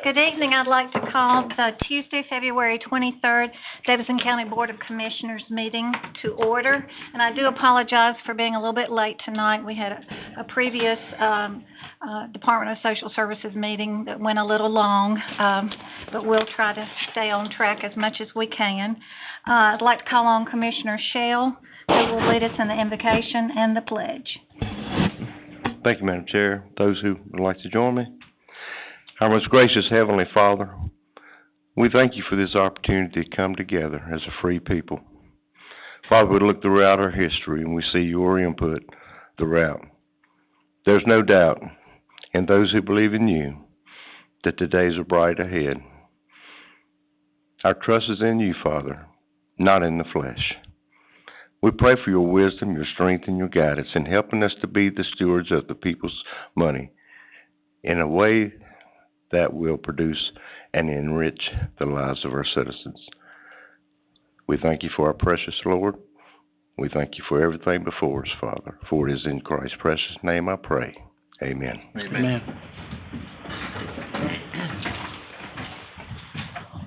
Good evening. I'd like to call the Tuesday, February 23rd, Davidson County Board of Commissioners meeting to order. And I do apologize for being a little bit late tonight. We had a previous Department of Social Services meeting that went a little long, but we'll try to stay on track as much as we can. I'd like to call on Commissioner Shell, who will lead us in the invocation and the pledge. Thank you, Madam Chair. Those who would like to join me. Our most gracious Heavenly Father, we thank you for this opportunity to come together as a free people. Father, we look throughout our history and we see your input throughout. There's no doubt in those who believe in you that the days are bright ahead. Our trust is in you, Father, not in the flesh. We pray for your wisdom, your strength, and your guidance in helping us to be the stewards of the people's money in a way that will produce and enrich the lives of our citizens. We thank you for our precious Lord. We thank you for everything before us, Father. For it is in Christ's precious name I pray. Amen. Amen.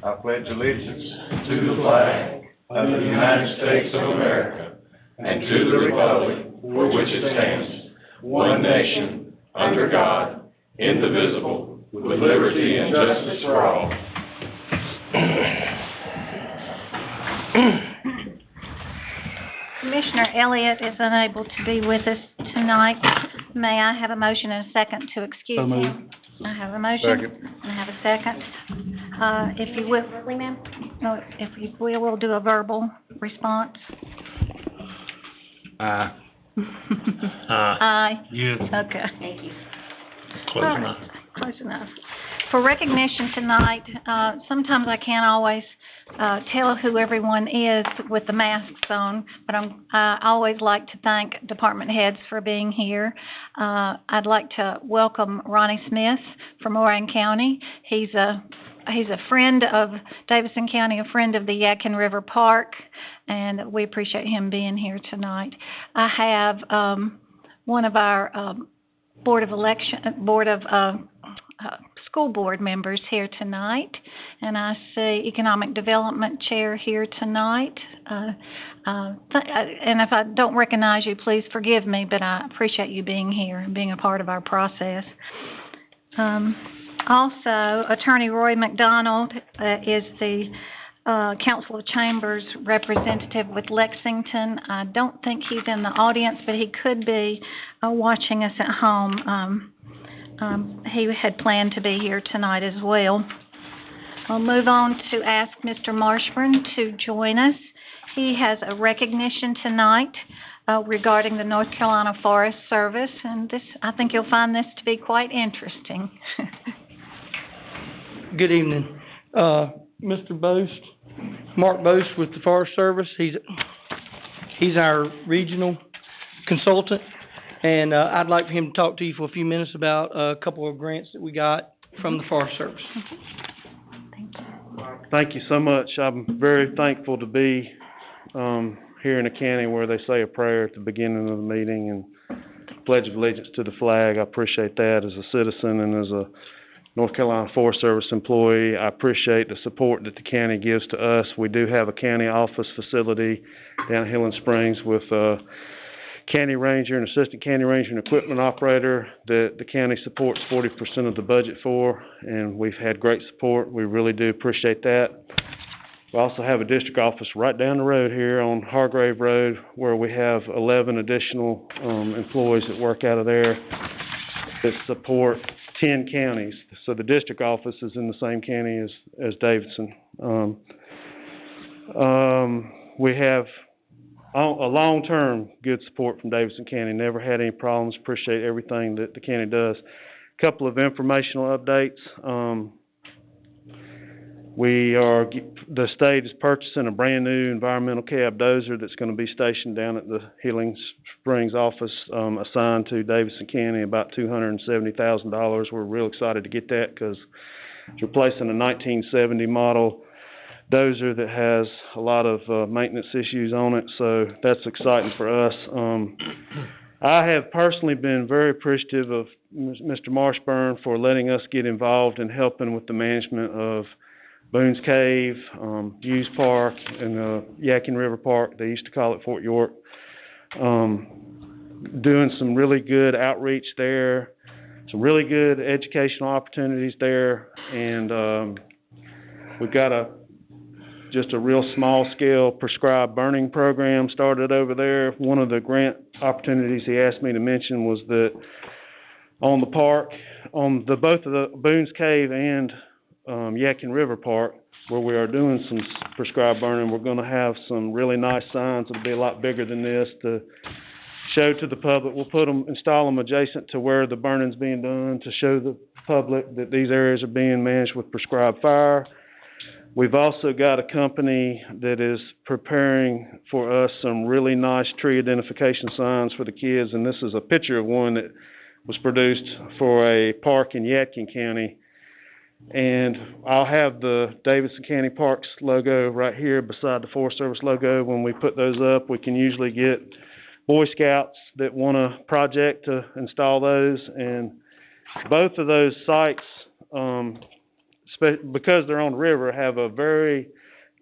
I pledge allegiance to the flag of the United States of America and to the republic for which it stands, one nation, under God, indivisible, with liberty and justice for all. Commissioner Elliott is unable to be with us tonight. May I have a motion and a second to excuse him? I have a motion. Second. I have a second. If you will, no, if you will, we'll do a verbal response. Aye. Aye. Yes. Okay. Thank you. Close enough. Close enough. For recognition tonight, sometimes I can't always tell who everyone is with the masks on, but I always like to thank department heads for being here. I'd like to welcome Ronnie Smith from Orion County. He's a friend of Davidson County, a friend of the Yadkin River Park, and we appreciate him being here tonight. I have one of our school board members here tonight, and I see Economic Development Chair here tonight. And if I don't recognize you, please forgive me, but I appreciate you being here and being a part of our process. Also, Attorney Roy McDonald is the Council of Chambers representative with Lexington. I don't think he's in the audience, but he could be watching us at home. He had planned to be here tonight as well. I'll move on to ask Mr. Marshburn to join us. He has a recognition tonight regarding the North Carolina Forest Service, and I think you'll find this to be quite interesting. Good evening. Mr. Boast, Mark Boast with the Forest Service. He's our regional consultant, and I'd like for him to talk to you for a few minutes about a couple of grants that we got from the Forest Service. Thank you. Thank you so much. I'm very thankful to be here in the county where they say a prayer at the beginning of the meeting and pledge of allegiance to the flag. I appreciate that as a citizen and as a North Carolina Forest Service employee. I appreciate the support that the county gives to us. We do have a county office facility down at Hill and Springs with a county ranger, an assistant county ranger, and equipment operator that the county supports 40% of the budget for, and we've had great support. We really do appreciate that. We also have a district office right down the road here on Hargrave Road where we have 11 additional employees that work out of there that support 10 counties. So the district office is in the same county as Davidson. We have a long-term good support from Davidson County. Never had any problems. Appreciate everything that the county does. A couple of informational updates. The state is purchasing a brand new environmental cab dozer that's going to be stationed down at the Healing Springs office, assigned to Davidson County, about $270,000. We're real excited to get that because it's replacing a 1970 model dozer that has a lot of maintenance issues on it, so that's exciting for us. I have personally been very appreciative of Mr. Marshburn for letting us get involved in helping with the management of Boone's Cave, Hughes Park, and Yadkin River Park. They used to call it Fort York. Doing some really good outreach there, some really good educational opportunities there, and we've got just a real small-scale prescribed burning program started over there. One of the grant opportunities he asked me to mention was that on the park, on both of the Boone's Cave and Yadkin River Park, where we are doing some prescribed burning, we're going to have some really nice signs that'll be a lot bigger than this to show to the public. We'll install them adjacent to where the burning's being done to show the public that these areas are being managed with prescribed fire. We've also got a company that is preparing for us some really nice tree identification signs for the kids, and this is a picture of one that was produced for a park in Yadkin County. And I'll have the Davidson County Parks logo right here beside the Forest Service logo. When we put those up, we can usually get Boy Scouts that want a project to install those, and both of those sites, because they're on the river, have a very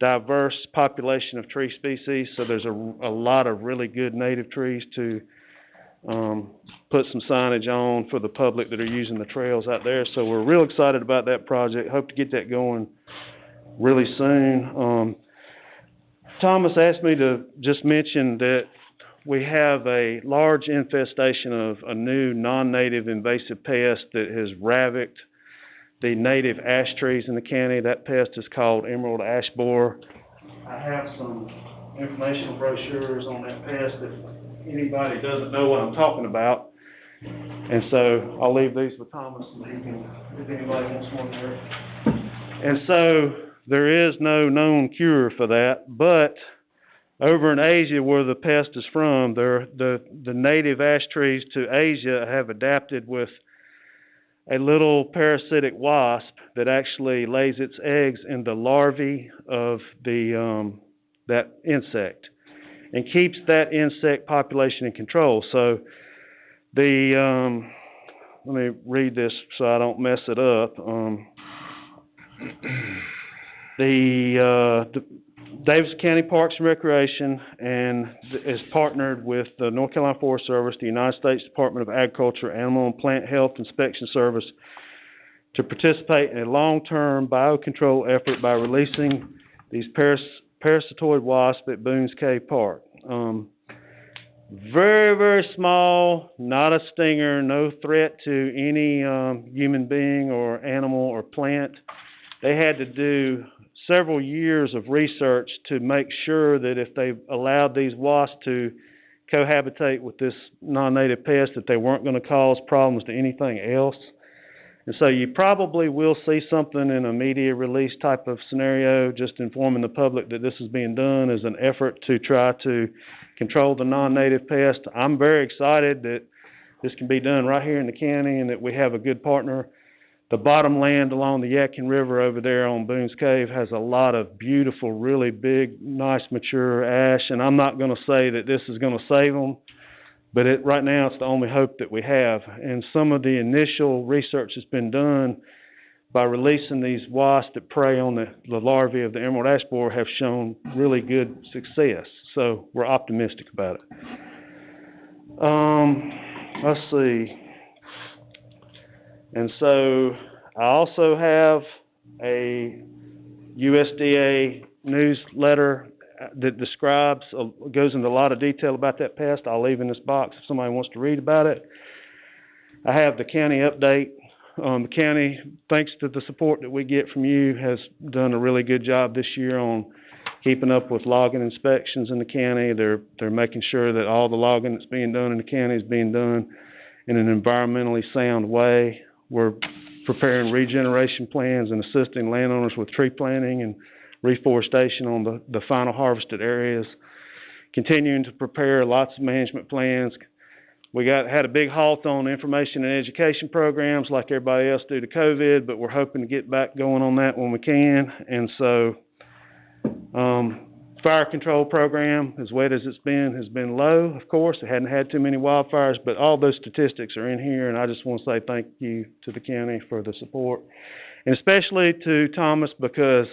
diverse population of tree species, so there's a lot of really good native trees to put some signage on for the public that are using the trails out there. So we're real excited about that project. Hope to get that going really soon. Thomas asked me to just mention that we have a large infestation of a new non-native invasive pest that has ravaged the native ash trees in the county. That pest is called emerald ash borer. I have some informational brochures on that pest if anybody doesn't know what I'm talking about. And so I'll leave these with Thomas and he can, if anybody wants one there. And so there is no known cure for that, but over in Asia where the pest is from, the native ash trees to Asia have adapted with a little parasitic wasp that actually lays its eggs in the larvae of that insect and keeps that insect population in control. So let me read this so I don't mess it up. The Davidson County Parks and Recreation is partnered with the North Carolina Forest Service, the United States Department of Agriculture, Animal and Plant Health Inspection Service to participate in a long-term biocontrol effort by releasing these parasitoid wasps at Boone's Cave Park. Very, very small, not a stinger, no threat to any human being or animal or plant. They had to do several years of research to make sure that if they allowed these wasps to cohabitate with this non-native pest, that they weren't going to cause problems to anything else. And so you probably will see something in a media release type of scenario, just informing the public that this is being done as an effort to try to control the non-native pest. I'm very excited that this can be done right here in the county and that we have a good partner. The bottomland along the Yadkin River over there on Boone's Cave has a lot of beautiful, really big, nice, mature ash, and I'm not going to say that this is going to save them, but right now it's the only hope that we have. And some of the initial research that's been done by releasing these wasps that prey on the larvae of the emerald ash borer have shown really good success, so we're optimistic about it. Let's see. And so I also have a USDA newsletter that goes into a lot of detail about that pest. I'll leave in this box if somebody wants to read about it. I have the county update. The county, thanks to the support that we get from you, has done a really good job this year on keeping up with logging inspections in the county. They're making sure that all the logging that's being done in the county is being done in an environmentally sound way. We're preparing regeneration plans and assisting landowners with tree planting and reforestation on the final harvested areas. Continuing to prepare lots of management plans. We had a big halt on information and education programs like everybody else due to COVID, but we're hoping to get back going on that when we can. And so fire control program, as wet as it's been, has been low, of course. It hadn't had too many wildfires, but all those statistics are in here, and I just want to say thank you to the county for the support. And especially to Thomas, because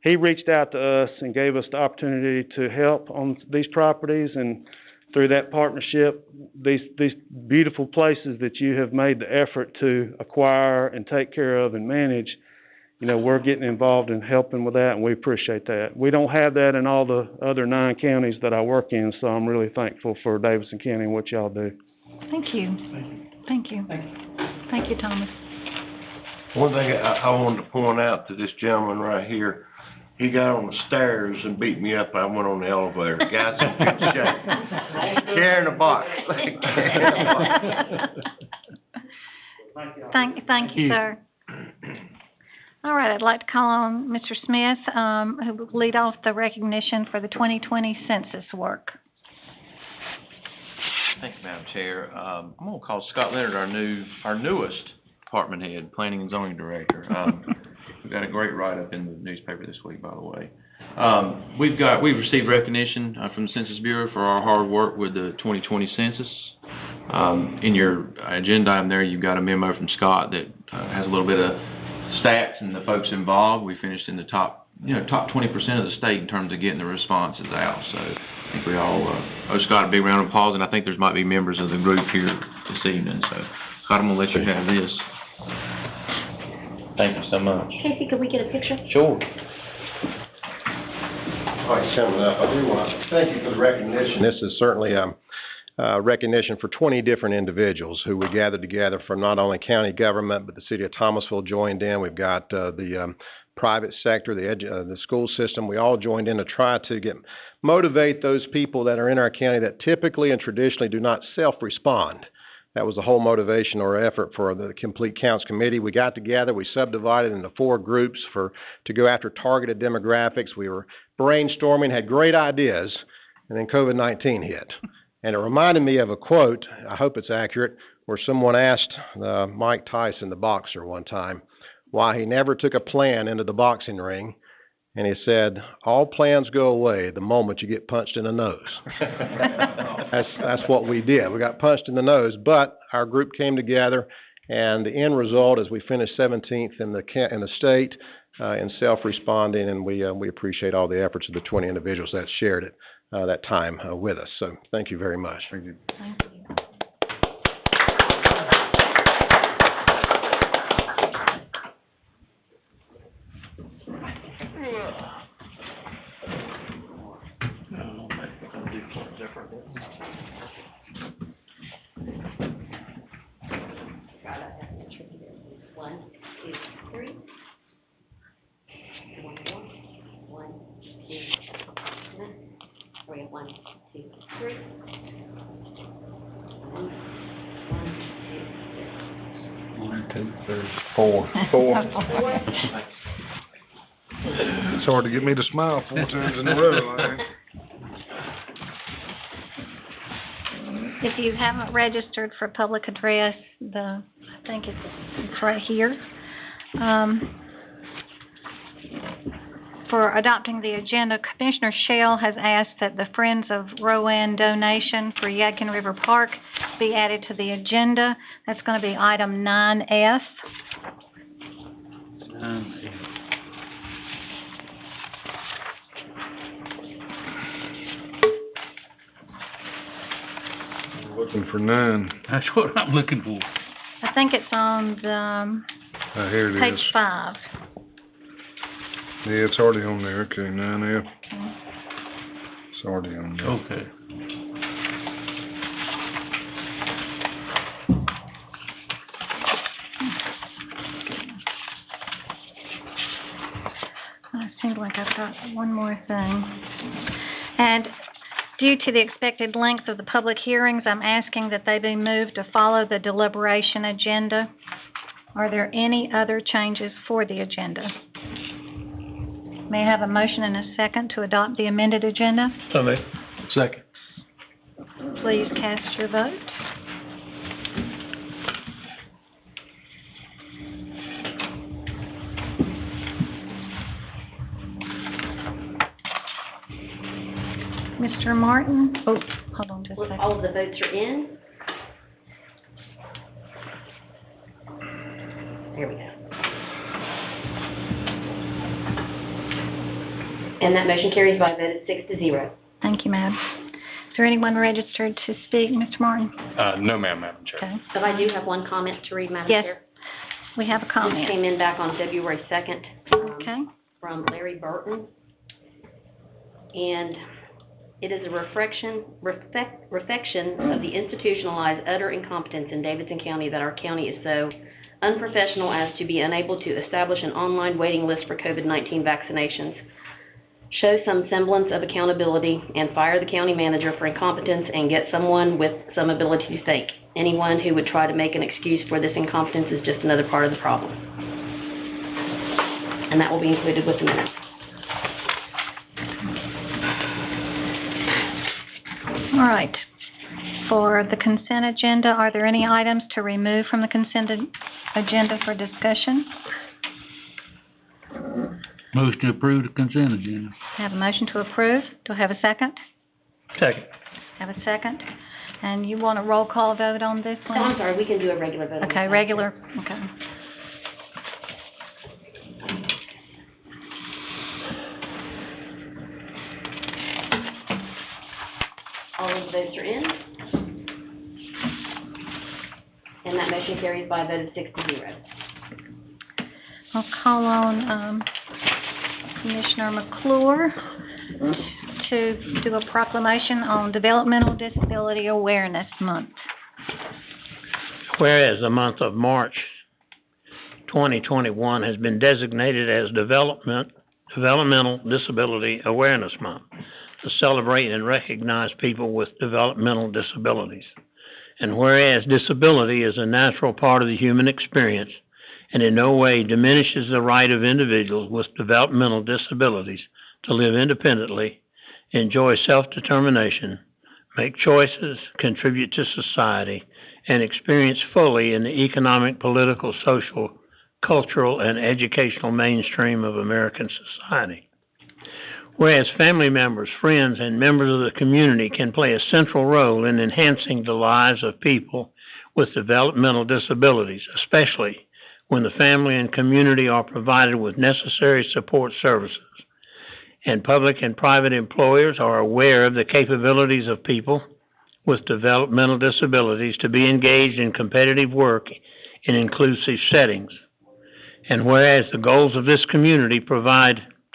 he reached out to us and gave us the opportunity to help on these properties, and through that partnership, these beautiful places that you have made the effort to acquire and take care of and manage, you know, we're getting involved in helping with that, and we appreciate that. We don't have that in all the other 9 counties that I work in, so I'm really thankful for Davidson County and what y'all do. Thank you. Thank you. Thank you, Thomas. One thing I wanted to point out to this gentleman right here, he got on the stairs and beat me up. I went on the elevator. The guy's in good shape. Carrying a box. Thank you, sir. All right, I'd like to call on Mr. Smith, who will lead off the recognition for the 2020 census work. Thank you, Madam Chair. I'm going to call Scott Leonard our newest department head, Planning and Zoning Director. We've got a great write-up in the newspaper this week, by the way. We've received recognition from the Census Bureau for our hard work with the 2020 census. In your agenda item there, you've got a memo from Scott that has a little bit of stats and the folks involved. We finished in the top 20% of the state in terms of getting the responses out. So I think we all owe Scott a big round of applause, and I think there might be members of the group here this evening. So Scott, I'm going to let you have this. Thank you so much. Casey, could we get a picture? Sure. All right, coming up, I do want to thank you for the recognition. This is certainly a recognition for 20 different individuals who we gathered together from not only county government, but the city of Thomasville joined in. We've got the private sector, the school system. We all joined in to try to motivate those people that are in our county that typically and traditionally do not self-respond. That was the whole motivation or effort for the Complete Counts Committee. We got together, we subdivided into 4 groups to go after targeted demographics. We were brainstorming, had great ideas, and then COVID-19 hit. And it reminded me of a quote, I hope it's accurate, where someone asked Mike Tyson, the boxer, one time, why he never took a plan into the boxing ring. And he said, all plans go away the moment you get punched in the nose. That's what we did. We got punched in the nose, but our group came together, and the end result is we finished 17th in the state in self-responding, and we appreciate all the efforts of the 20 individuals that shared it that time with us. So thank you very much. Thank you. One, two, three. One, two, three, four. It's hard to get me to smile 4 times in a row. If you haven't registered for public address, I think it's right here. For adopting the agenda, Commissioner Shell has asked that the Friends of Rowan donation for Yadkin River Park be added to the agenda. That's going to be item 9F. Looking for 9. That's what I'm looking for. I think it's on the Here it page is. 5. Yeah, it's already on there. Okay, 9F. Okay. It's already on there. Okay. It seems like I've got one more thing. And due to the expected length of the public hearings, I'm asking that they be moved to follow the deliberation agenda. Are there any other changes for the agenda? May I have a motion and a second to adopt the amended agenda? So moved. Second. Please cast your vote. Mr. Martin, oh, hold on just a second. All of the votes are in. There we go. And that motion carries by a vote of 6-0. Thank you, ma'am. Is there anyone registered to speak, Mr. Martin? No, ma'am, Madam Chair. Okay. But I do have one comment to read, Madam Yes. Chair. We have a This comment. came in back on February 2nd. Okay. From Larry Burton. And it is a reflection of the institutionalized utter incompetence in Davidson County that our county is so unprofessional as to be unable to establish an online waiting list for COVID-19 vaccinations. Show some semblance of accountability and fire the county manager for incompetence and get someone with some ability to think. Anyone who would try to make an excuse for this incompetence is just another part of the problem. And that will be included with the minutes. All right. For the consent agenda, are there any items to remove from the consent agenda for discussion? Motion to approve the consent agenda. I have a motion to approve. Do I have a second? Second. Have a second. And you want a roll call vote on this Oh, I'm one? sorry, we can do a regular vote on Okay, that. regular, okay. All of the votes are in. And that motion carries by a vote of 6-0. I'll call on, Commissioner McClure to do a proclamation on Developmental Disability Awareness Month. Whereas the month of March 2021 has been designated as Developmental Disability Awareness Month to celebrate and recognize people with developmental disabilities. And whereas disability is a natural part of the human experience and in no way diminishes the right of individuals with developmental disabilities to live independently, enjoy self-determination, make choices, contribute to society, and experience fully in the economic, political, social, cultural, and educational mainstream of American society. Whereas family members, friends, and members of the community can play a central role in enhancing the lives of people with developmental disabilities, especially when the family and community are provided with necessary support services. And public and private employers are aware of the capabilities of people with developmental disabilities to be engaged in competitive work in inclusive settings. And whereas the goals of this community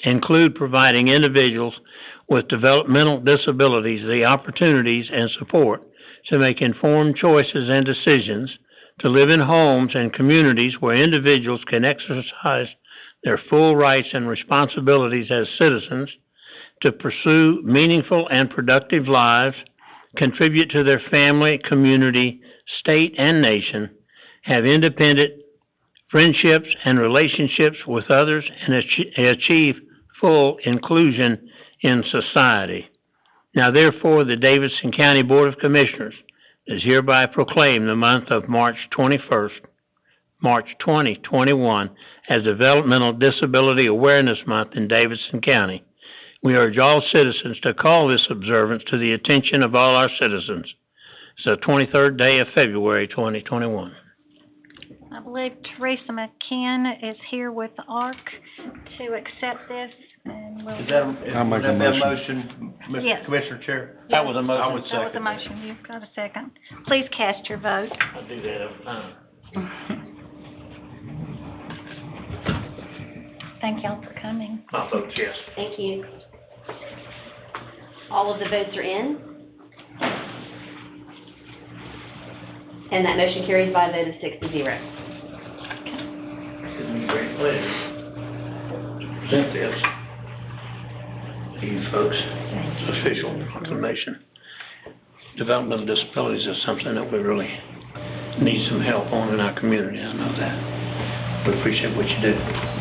include providing individuals with developmental disabilities the opportunities and support to make informed choices and decisions, to live in homes and communities where individuals can exercise their full rights and responsibilities as citizens, to pursue meaningful and productive lives, contribute to their family, community, state, and nation, have independent friendships and relationships with others, and achieve full inclusion in society. Now therefore, the Davidson County Board of Commissioners is hereby proclaim the month of March 2021 as Developmental Disability Awareness Month in Davidson County. We urge all citizens to call this observance to the attention of all our citizens. It's the 23rd day of February 2021. I believe Teresa McKinn is here with the ARC to accept this, and we'll... I'll make a motion, Yes. Commissioner Chair? That was a motion. I would That was a second that. motion. You've got a second. Please cast your vote. I do that every time. Thank y'all for coming. My vote's yes. Thank you. All of the votes are in. And that motion carries by a vote of 6-0. It's been a great pleasure to present this to you folks. It's an official proclamation. Developmental disabilities is something that we really need some help on in our community, I know that. we appreciate what you do.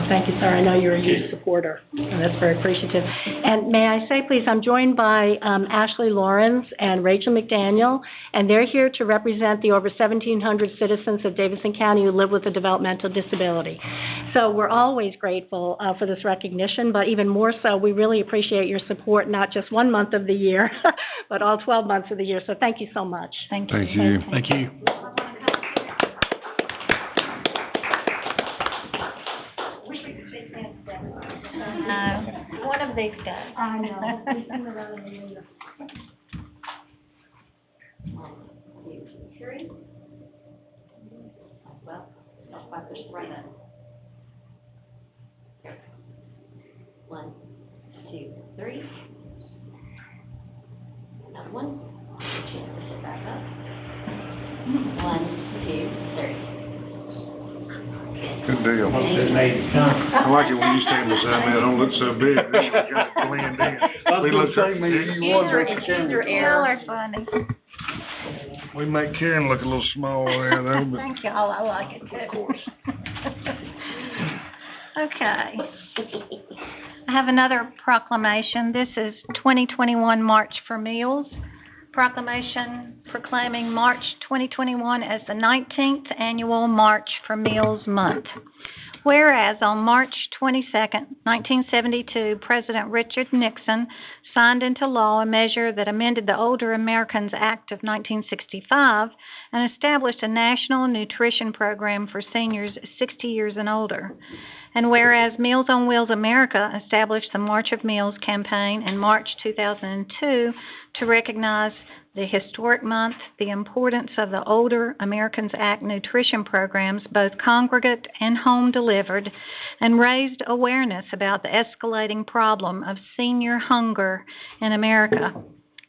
Thank you, sir. I know you're a huge supporter, and that's very appreciative. And may I say, please, I'm joined by Ashley Lawrence and Rachel McDaniel, and they're here to represent the over 1,700 citizens of Davidson County who live with a developmental disability. So we're always grateful for this recognition, but even more so, we really appreciate your support, not just 1 month of the year, but all 12 months of the year. So thank you so much. Thank you. Thank you. Thank you. One of these guys. I know. 3. Well, not quite this right up. 1, 2, 3. Another one. Chance to sit back up. 1, 2, 3. Good deal. It made it come. I like it when you stand beside me. I don't look so big. We kind of blend in. We look so User Y'all error. are funny. We make Karen look a little small there, though, but Thank you all. I like it too. of course. Okay. I have another proclamation. This is 2021 March for Meals. Proclamation proclaiming March 2021 as the 19th Annual March for Meals Month. Whereas on March 22nd, 1972, President Richard Nixon signed into law a measure that amended the Older Americans Act of 1965 and established a national nutrition program for seniors 60 years and older. And whereas Meals on Wheels America established the March of Meals campaign in March 2002 to recognize the historic month, the importance of the Older Americans Act nutrition programs, both congregate and home delivered, and raised awareness about the escalating problem of senior hunger in America.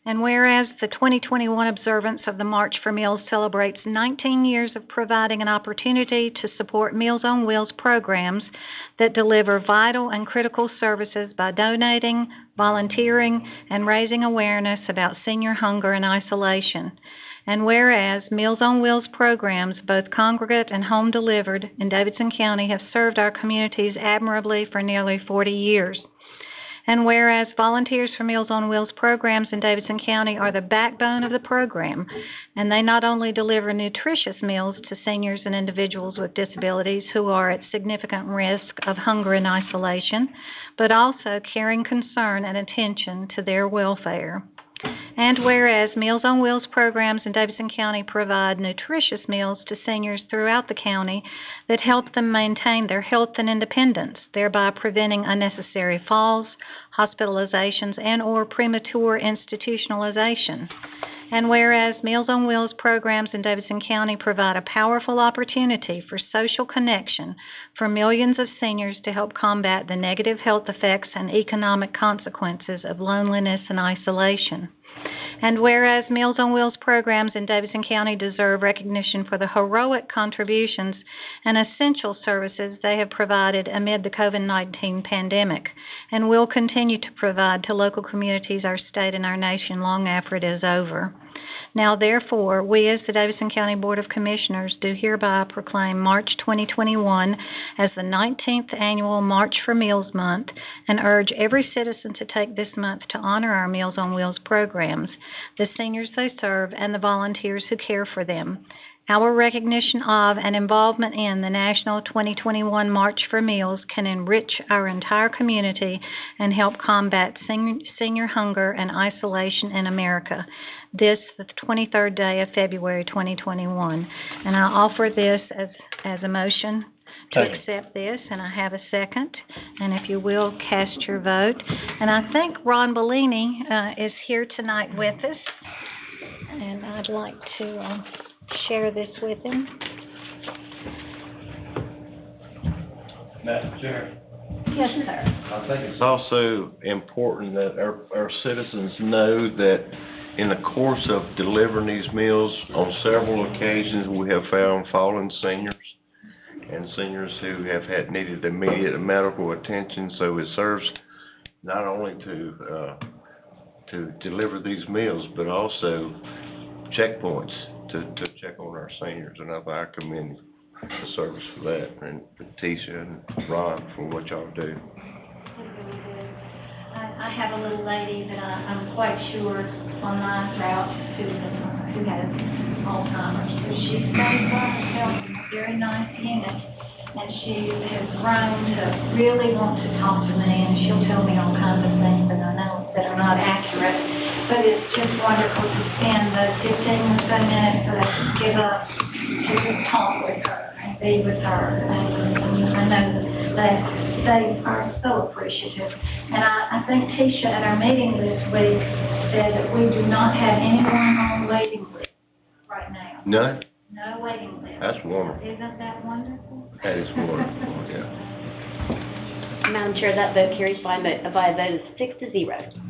And whereas the 2021 observance of the March for Meals celebrates 19 years of providing an opportunity to support Meals on Wheels programs that deliver vital and critical services by donating, volunteering, and raising awareness about senior hunger and isolation. And whereas Meals on Wheels programs, both congregate and home delivered, in Davidson County have served our communities admirably for nearly 40 years. And whereas Volunteers for Meals on Wheels programs in Davidson County are the backbone of the program, and they not only deliver nutritious meals to seniors and individuals with disabilities who are at significant risk of hunger and isolation, but also caring concern and attention to their welfare. And whereas Meals on Wheels programs in Davidson County provide nutritious meals to seniors throughout the county that help them maintain their health and independence, thereby preventing unnecessary falls, hospitalizations, and or premature institutionalization. And whereas Meals on Wheels programs in Davidson County provide a powerful opportunity for social connection for millions of seniors to help combat the negative health effects and economic consequences of loneliness and isolation. And whereas Meals on Wheels programs in Davidson County deserve recognition for the heroic contributions and essential services they have provided amid the COVID-19 pandemic, and will continue to provide to local communities, our state, and our nation long after it is over. Now, therefore, we as the Davidson County Board of Commissioners do hereby proclaim March 2021 as the 19th Annual March for Meals Month and urge every citizen to take this month to honor our Meals on Wheels programs, the seniors they serve, and the volunteers who care for them. Our recognition of and involvement in the National 2021 March for Meals can enrich our entire community and help combat senior hunger and isolation in America. This, the 23rd day of February 2021. And I offer this as a motion to accept this, and I have a second. And if you will, cast your vote. And I think Ron Bellini is here tonight with us, and I'd like to share this with him. Madam Chair. Yes, sir. I think it's also important that our citizens know that in the course of delivering these meals, on several occasions, we have found fallen seniors and seniors who have needed immediate medical attention. So it serves not only to deliver these meals, but also checkpoints to check on our seniors, and I commend you. the service for that, and Tisha and Ron for what y'all do. I have a little lady that I'm quite sure on my route who has Alzheimer's. But she's stayed by herself, a very nice unit, and she has grown to really want to talk to me, and she'll tell me all kinds of things that I know that are not accurate. But it's just wonderful to spend those 15 or so minutes that I can give up to just talk with her and be with her. And I know that they are so appreciative. And I think Tisha at our meeting this week said that we do not have anyone on the waiting list right now. None? No waiting list. That's wonderful. Isn't that wonderful? That is wonderful, yeah. Madam Chair, that vote carries by a vote of 6-0.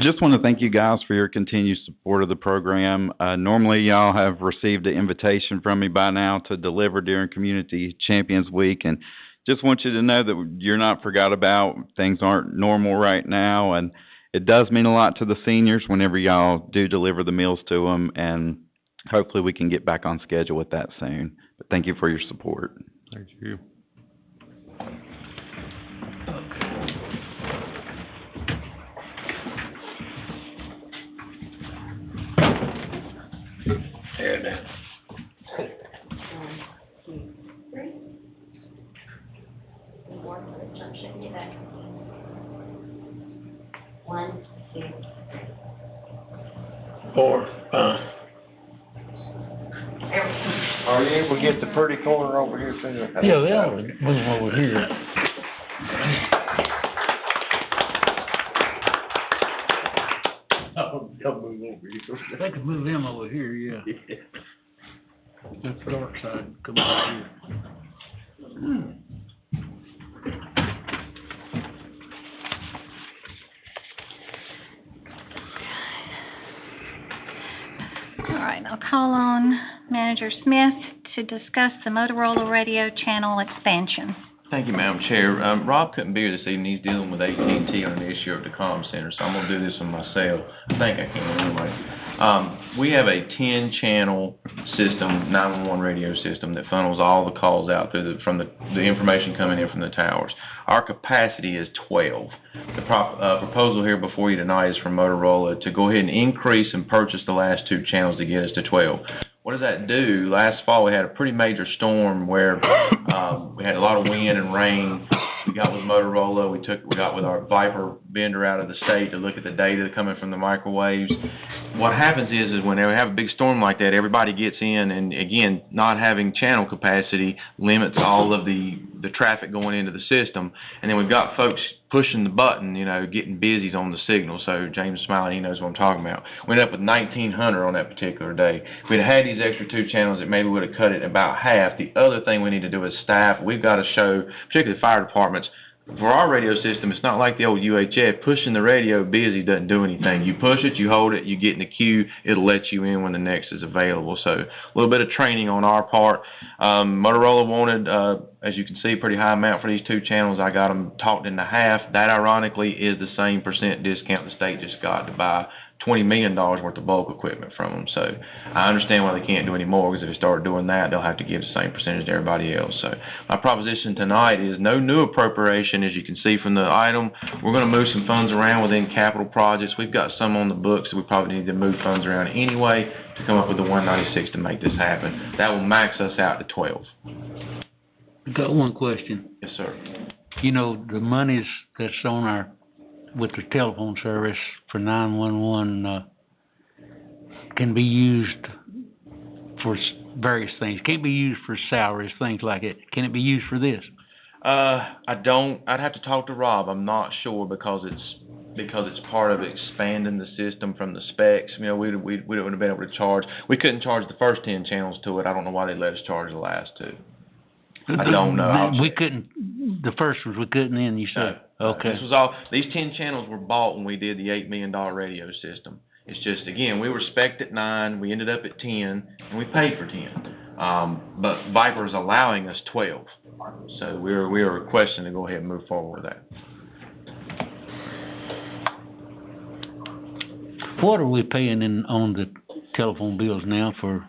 Just want to thank you guys for your continued support of the program. Normally, y'all have received an invitation from me by now to deliver during Community Champions Week, and just want you to know that you're not forgot about. Things aren't normal right now, and it does mean a lot to the seniors whenever y'all do deliver the meals to them, and hopefully we can get back on schedule with that soon. But thank you for your support. Thank you. Tear it down. 1, 2, 4, 5. Are you able to get the pretty corner over here too? Yeah, they ought to move over here. Y'all move over here. They could move him over here, yeah. That's the dark side, come over here. All right, I'll call on Manager Smith to discuss the Motorola radio channel expansion. Thank you, Madam Chair. Rob couldn't be here this evening. He's dealing with AT&T on an issue at the comm center, so I'm going to do this one myself. I think I can anyway. We have a 10-channel system, 911 radio system that funnels all the calls out through from the information coming in from the towers. Our capacity is 12. The proposal here before you tonight is from Motorola to go ahead and increase and purchase the last 2 channels to get us to 12. What does that do? Last fall we had a pretty major storm where we had a lot of wind and rain. We got with Motorola, we got with our Viper vendor out of the state to look at the data coming from the microwaves. What happens is when we have a big storm like that, everybody gets in, and again, not having channel capacity limits all of the traffic going into the system. And then we've got folks pushing the button, you know, getting busy on the signal. So James Smiley, he knows what I'm talking about. We ended up with 1,900 on that particular day. If we'd had these extra 2 channels, it maybe would have cut it about half. The other thing we need to do as staff, we've got to show, particularly fire departments, for our radio system, it's not like the old UHF. Pushing the radio busy doesn't do anything. You push it, you hold it, you get in the queue, it'll let you in when the next is available. So a little bit of training on our part. Motorola wanted, as you can see, a pretty high amount for these 2 channels. I got them talked into half. That, ironically, is the same percent discount the state just got to buy $20 million worth of bulk equipment from them. So I understand why they can't do any more, because if they start doing that, they'll have to give the same percentage to everybody else. So my proposition tonight is no new appropriation, as you can see from the item. We're going to move some funds around within capital projects. We've got some on the books that we probably need to move funds around anyway to come up with the 196 to make this happen. That will max us out to 12. I've got one question. Yes, sir. You know, the monies that's on with the telephone service for 911, can be used for various things. Can't be used for salaries, things like it. Can it be used for this? I'd have to talk to Rob. I'm not sure, because it's part of expanding the system from the specs. You know, we wouldn't have been able to charge. We couldn't charge the first 10 channels to it. I don't know why they let us charge the last 2. I don't know. We couldn't, the first ones we couldn't in, you said? No, okay. This was all, these 10 channels were bought when we did the $8 million radio system. It's just, again, we were spec'd at 9, we ended up at 10, and we paid for 10. But Viper is allowing us 12. So we are requesting to go ahead and move forward with that. What are we paying on the telephone bills now for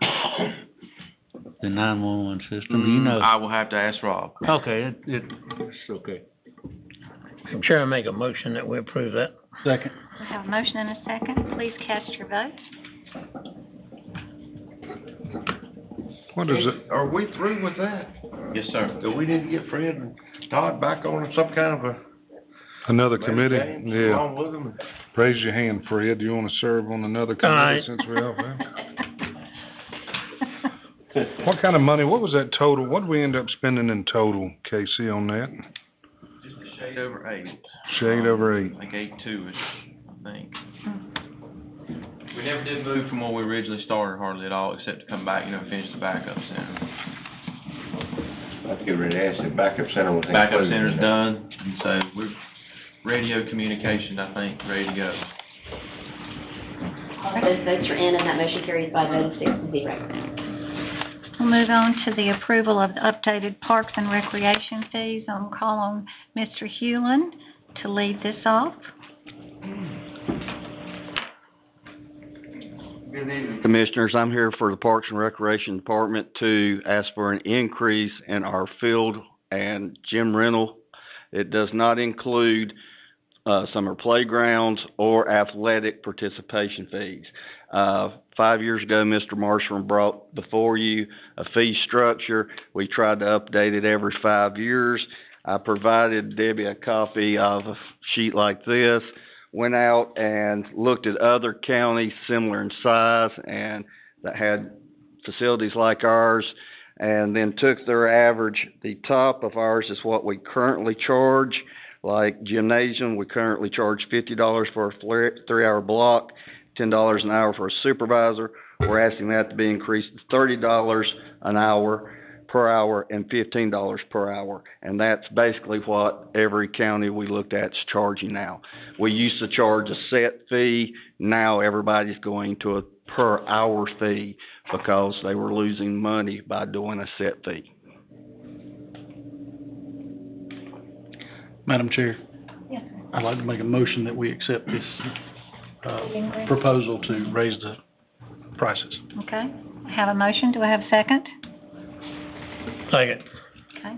the 911 system? Do you know? I will have to ask Rob. Okay, it's okay. Chair, I make a motion that we approve that. Second. We have a motion and a second. Please cast your vote. What is it? Are we through with that? Yes, sir. Do we need to get Fred and Todd back on some kind of a Another committee? James Yeah. along with them? Raise your hand, Fred. Do you want to serve on another committee Aye. since we have that? What kind of money, what was that total? What did we end up spending in total, Casey, on that? Just a shade over 8. Shade over 8. Like 8.2-ish, I think. We never did move from where we originally started hardly at all, except to come back, finish the backup center. Let's get ready to ask if backup center was Backup included center's in that. done, and so we're radio communication, I think, ready to go. Those votes are in, and that motion carries by a vote of 6-0. We'll move on to the approval of the updated parks and recreation fees. I'll call on Mr. Hewlin to lead this off. Good evening, Commissioners. I'm here for the Parks and Recreation Department to ask for an increase in our field and gym rental. It does not include summer playgrounds or athletic participation fees. 5 years ago, Mr. Marshall brought before you a fee structure. We tried to update it every 5 years. I provided Debbie a copy of a sheet like this, went out and looked at other counties similar in size and that had facilities like ours, and then took their average. The top of ours is what we currently charge. Like gymnasium, we currently charge $50 for a 3-hour block, $10 an hour for a supervisor. We're asking that to be increased to $30 an hour per hour and $15 per hour. And that's basically what every county we looked at is charging now. We used to charge a set fee. Now everybody's going to a per hour fee because they were losing money by doing a set fee. Madam Chair, Yes, sir. I'd like to make a motion that we accept this proposal to raise the prices. Okay. I have a motion. Do I have a second? Second. Okay.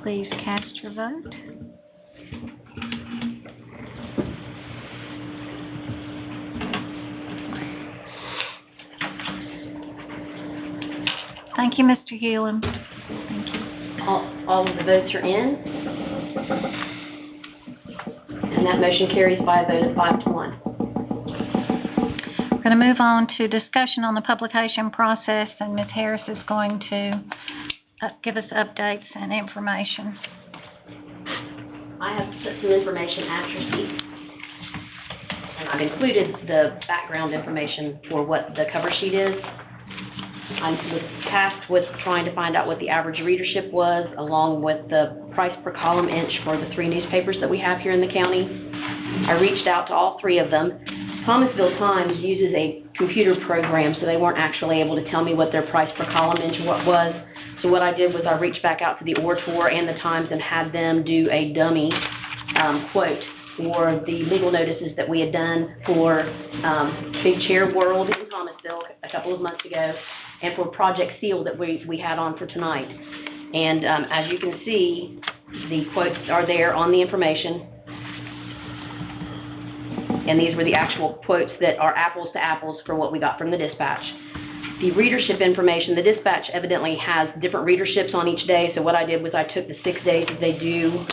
Please cast your vote. Thank you, Mr. Hewlin. Thank you. All of the votes are in, and that motion carries by a vote of 5-1. We're going to move on to discussion on the publication process, and Ms. Harris is going to give us updates and information. I have put some information at your seat, and I've included the background information for what the cover sheet is. I was tasked with trying to find out what the average readership was, along with the price per column inch for the 3 newspapers that we have here in the county. I reached out to all 3 of them. Thomasville Times uses a computer program, so they weren't actually able to tell me what their price per column inch was. So what I did was I reached back out to the Orator and the Times and had them do a dummy quote for the legal notices that we had done for Big Chair World in Thomasville a couple of months ago, and for Project Seal that we had on for tonight. And as you can see, the quotes are there on the information. And these were the actual quotes that are apples to apples for what we got from the dispatch. The readership information, the dispatch evidently has different readerships on each day, so what I did was I took the 6 days that they do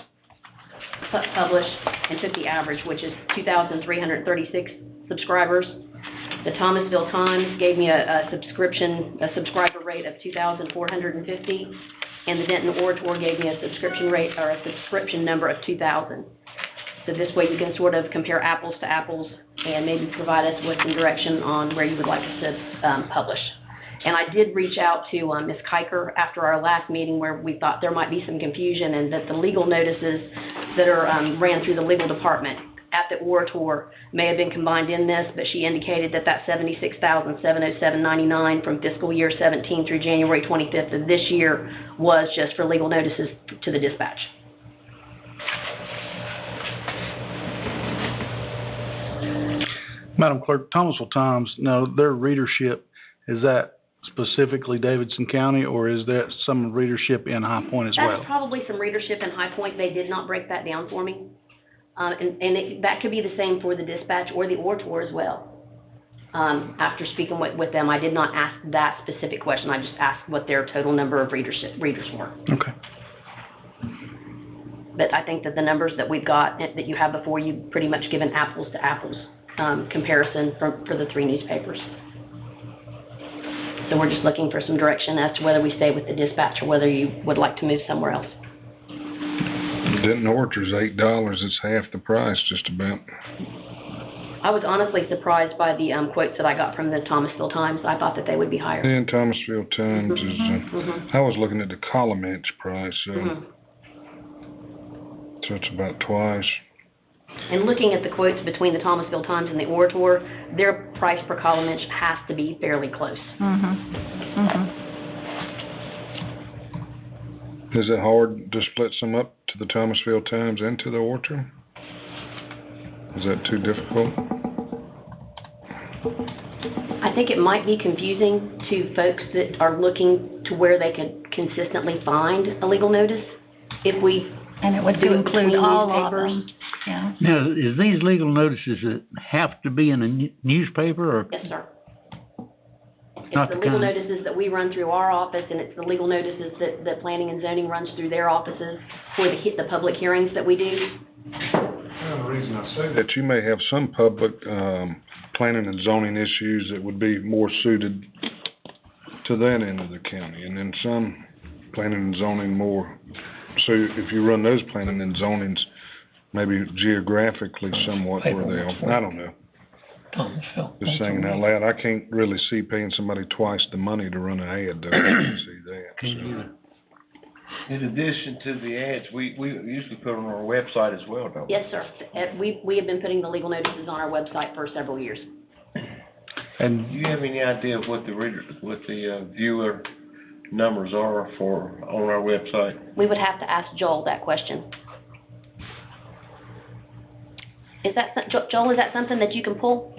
publish and took the average, which is 2,336 subscribers. The Thomasville Times gave me a subscriber rate of 2,450, and the Denton Orator gave me a subscription rate or a subscription number of 2,000. So this way you can sort of compare apples to apples and maybe provide us with some direction on where you would like us to publish. And I did reach out to Ms. Kiker after our last meeting where we thought there might be some confusion and that the legal notices that are ran through the legal department at the Orator may have been combined in this, but she indicated that that $76,707.99 from fiscal year 17 through January 25th of this year was just for legal notices to the dispatch. Madam Clerk, Thomasville Times, no, their readership is that specifically Davidson County, or is that some readership in High Point as well? That's probably some readership in High Point. They did not break that down for me. That could be the same for the dispatch or the orator as well. After speaking with them, I did not ask that specific question. I just asked what their total number of readers were. Okay. But I think that the numbers that we've got, that you have before you, pretty much give an apples to apples comparison for the three newspapers. So we're just looking for some direction as to whether we stay with the dispatch or whether you would like to move somewhere else. Denton Orchard's $8, it's half the price, just about. I was honestly surprised by the quotes that I got from the Thomasville Times. I thought that they would be higher. And Thomasville Times is, I was looking at the column inch price, so it's about twice. And looking at the quotes between the Thomasville Times and the Orator, their price per column inch has to be fairly close. Is it hard to split some up to the Thomasville Times and to the Orator? Is that too difficult? I think it might be confusing to folks that are looking to where they could consistently find a legal notice if we And it would do it include between all of newspapers. them. Yeah. Now, is these legal notices that have to be in a newspaper, or? Yes, sir. Not It's the the legal kind- notices that we run through our office, and it's the legal notices that Planning and Zoning runs through their offices for the public hearings that we do. Well, the reason I say that, you may have some public, planning and zoning issues that would be more suited to that end of the county, and then some planning and zoning more. So if you run those planning and zonings, maybe geographically somewhat where they are, I don't know. Just saying out loud, I can't really see paying somebody twice the money to run an ad, though, I can see that, so. In addition to the ads, we usually put on our website as well, don't we? Yes, sir. We have been putting the legal notices on our website for several years. And Do you have any idea of what the viewer numbers are for on our website? We would have to ask Joel that question. Is that, Joel, is that something that you can pull?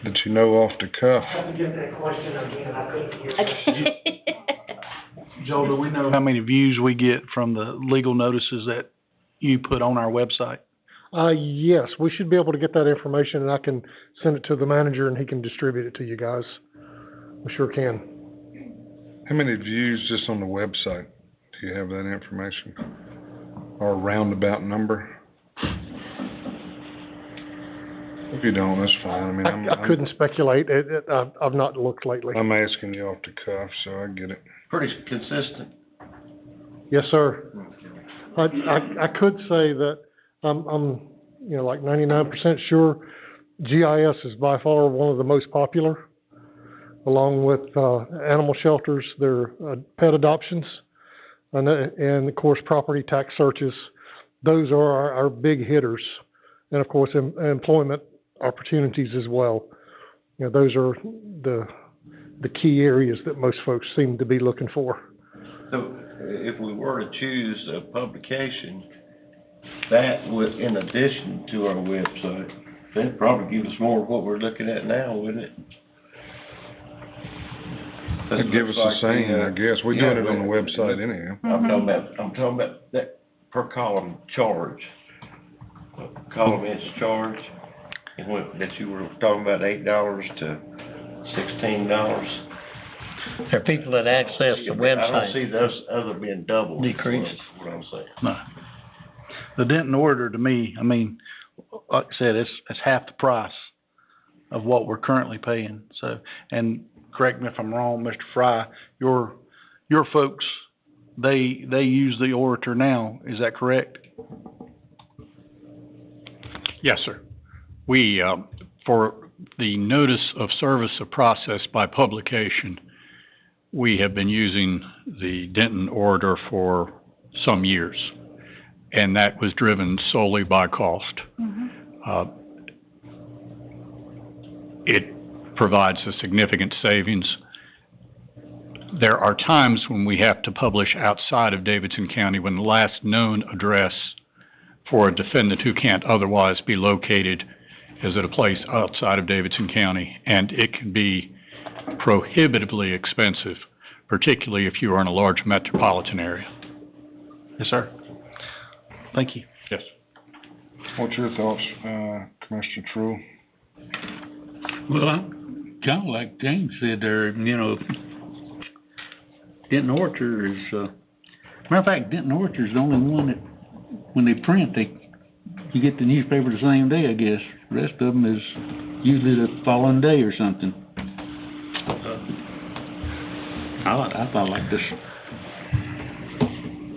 That you know off the cuff? I can get that question again, I couldn't hear. Okay. Joel, do we know how many views we get from the legal notices that you put on our website? Yes, we should be able to get that information, and I can send it to the manager, and he can distribute it to you guys. We sure can. How many views just on the website? Do you have that information? Or a roundabout number? If you don't, that's fine. I mean, I couldn't speculate. I've not looked lately. I'm asking you off the cuff, so I get it. Pretty consistent. Yes, sir. I could say that I'm like 99% sure GIS is by far one of the most popular, along with animal shelters, their pet adoptions, and of course property tax searches. Those are our big hitters, and of course employment opportunities as well. Those are the key areas that most folks seem to be looking for. So if we were to choose a publication, that would, in addition to our website, that'd probably give us more of what we're looking at now, wouldn't it? It'd give us the same, I guess. We're doing it on the website anyhow. I'm talking about that per column charge, column inch charge, and that you were talking about $8 to $16. There are people that access the website. I don't see those other being doubled. Decreased. That's what I'm saying. No. The Denton Orator, to me, I mean, like I said, it's half the price of what we're currently paying. So, and correct me if I'm wrong, Mr. Fry, your folks, they use the Orator now. Is that correct? Yes, sir. We, for the notice of service of process by publication, we have been using the Denton Orator for some years, and that was driven solely by cost. It provides a significant savings. There are times when we have to publish outside of Davidson County when the last known address for a defendant who can't otherwise be located is at a place outside of Davidson County, and it can be prohibitively expensive, particularly if you are in a large metropolitan area. Yes, sir. Thank you. Yes. What's your thoughts, Commissioner True? Well, I'm kind of like James said there, you know, Denton Orchard is, matter of fact, Denton Orchard is the only one that, when they print, you get the newspaper the same day, I guess. The rest of them is usually the following day or something. I thought like this,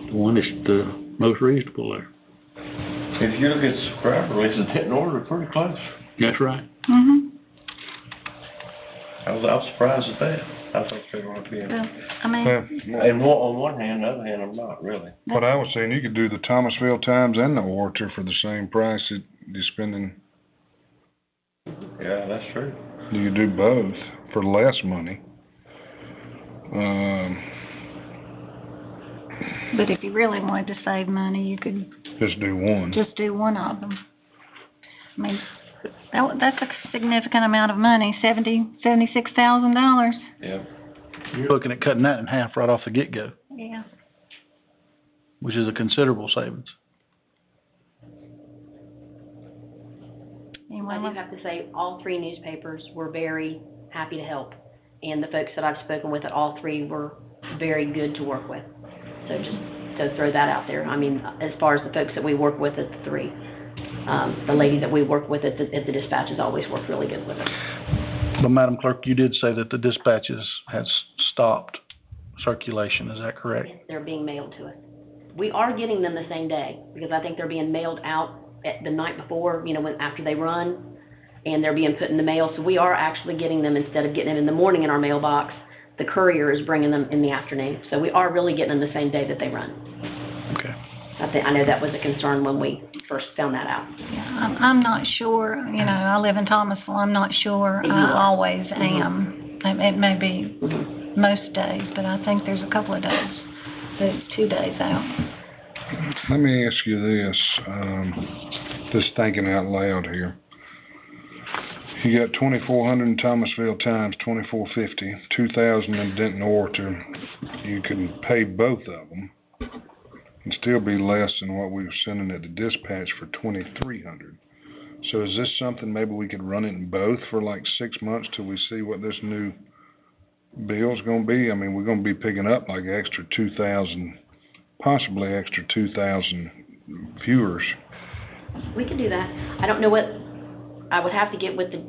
the one that's the most reasonable there. If you look at subscriber rates, the Denton order are pretty close. That's right. Mm-hmm. I was surprised at that. I thought they were going to be. Well, I mean, And on one hand, on the other hand, I'm not really. What I was saying, you could do the Thomasville Times and the Orator for the same price that you're spending. Yeah, that's true. You could do both for less money. but if you really wanted to save money, you could Just do one. just do one of them. I mean, that's a significant amount of money, $76,000. Yeah. You're looking at cutting that in half right off the get-go, Yeah. which is a considerable savings. I do have to say, all three newspapers were very happy to help, and the folks that I've spoken with at all three were very good to work with. So just to throw that out there. I mean, as far as the folks that we work with at the three, the lady that we work with at the dispatches always worked really good with us. But Madam Clerk, you did say that the dispatches has stopped circulation, is that correct? They're being mailed to us. We are getting them the same day, because I think they're being mailed out at the night before, you know, after they run, and they're being put in the mail. So we are actually getting them, instead of getting them in the morning in our mailbox, the courier is bringing them in the afternoon. So we are really getting them the same day that they run. Okay. I know that was a concern when we first found that out. Yeah, I'm not sure, you know, I live in Thomasville, I'm not sure I always am. It may be most days, but I think there's a couple of days, there's 2 days out. Let me ask you this, just thinking out loud here. You got 2,400 in Thomasville Times, 2,450, 2,000 in Denton Orator. You can pay both of them and still be less than what we were sending at the dispatch for 2,300. So is this something maybe we could run it in both for like 6 months till we see what this new bill's gonna be? I mean, we're gonna be picking up like extra 2,000, possibly extra 2,000 viewers. We can do that. I don't know what, I would have to get with the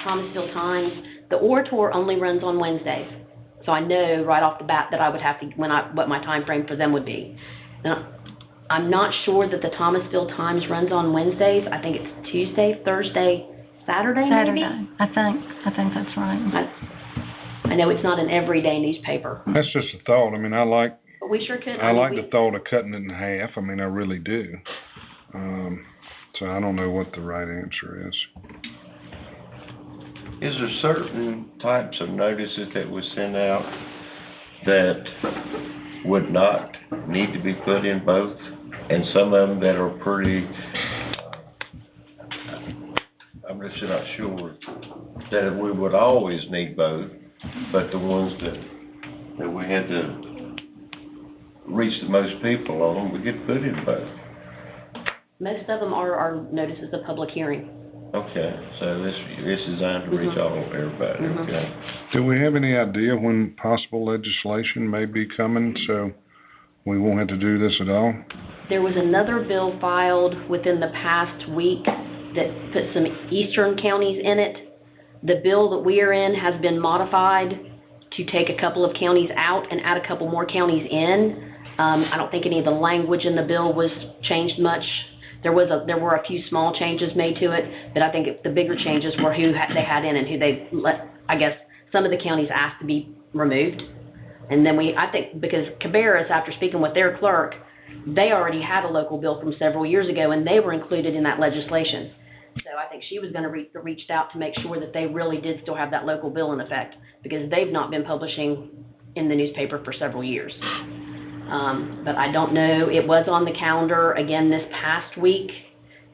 Thomasville Times. The Orator only runs on Wednesdays. So I know right off the bat that I would have to, what my time frame for them would be. And I'm not sure that the Thomasville Times runs on Wednesdays. I think it's Tuesday, Thursday, Saturday maybe? I think that's right. I know it's not an everyday newspaper. That's just a thought. I mean, I like But we sure could. I like the thought of cutting it in half. I mean, I really do. So I don't know what the right answer is. Is there certain types of notices that we send out that would not need to be put in both, and some of them that are pretty, I'm just not sure, that we would always need both, but the ones that we had to reach the most people on, we get put in both? Most of them are notices of public hearing. Okay, so this is designed to reach everybody, okay. Do we have any idea when possible legislation may be coming, so we won't have to do this at all? There was another bill filed within the past week that put some eastern counties in it. The bill that we are in has been modified to take a couple of counties out and add a couple more counties in. I don't think any of the language in the bill was changed much. There were a few small changes made to it, but I think the bigger changes were who they had in and who they let, I guess, some of the counties asked to be removed. And then I think, because Cabarrus, after speaking with their clerk, they already had a local bill from several years ago, and they were included in that legislation. So I think she was going to reach out to make sure that they really did still have that local bill in effect, because they've not been publishing in the newspaper for several years. But I don't know. It was on the calendar again this past week,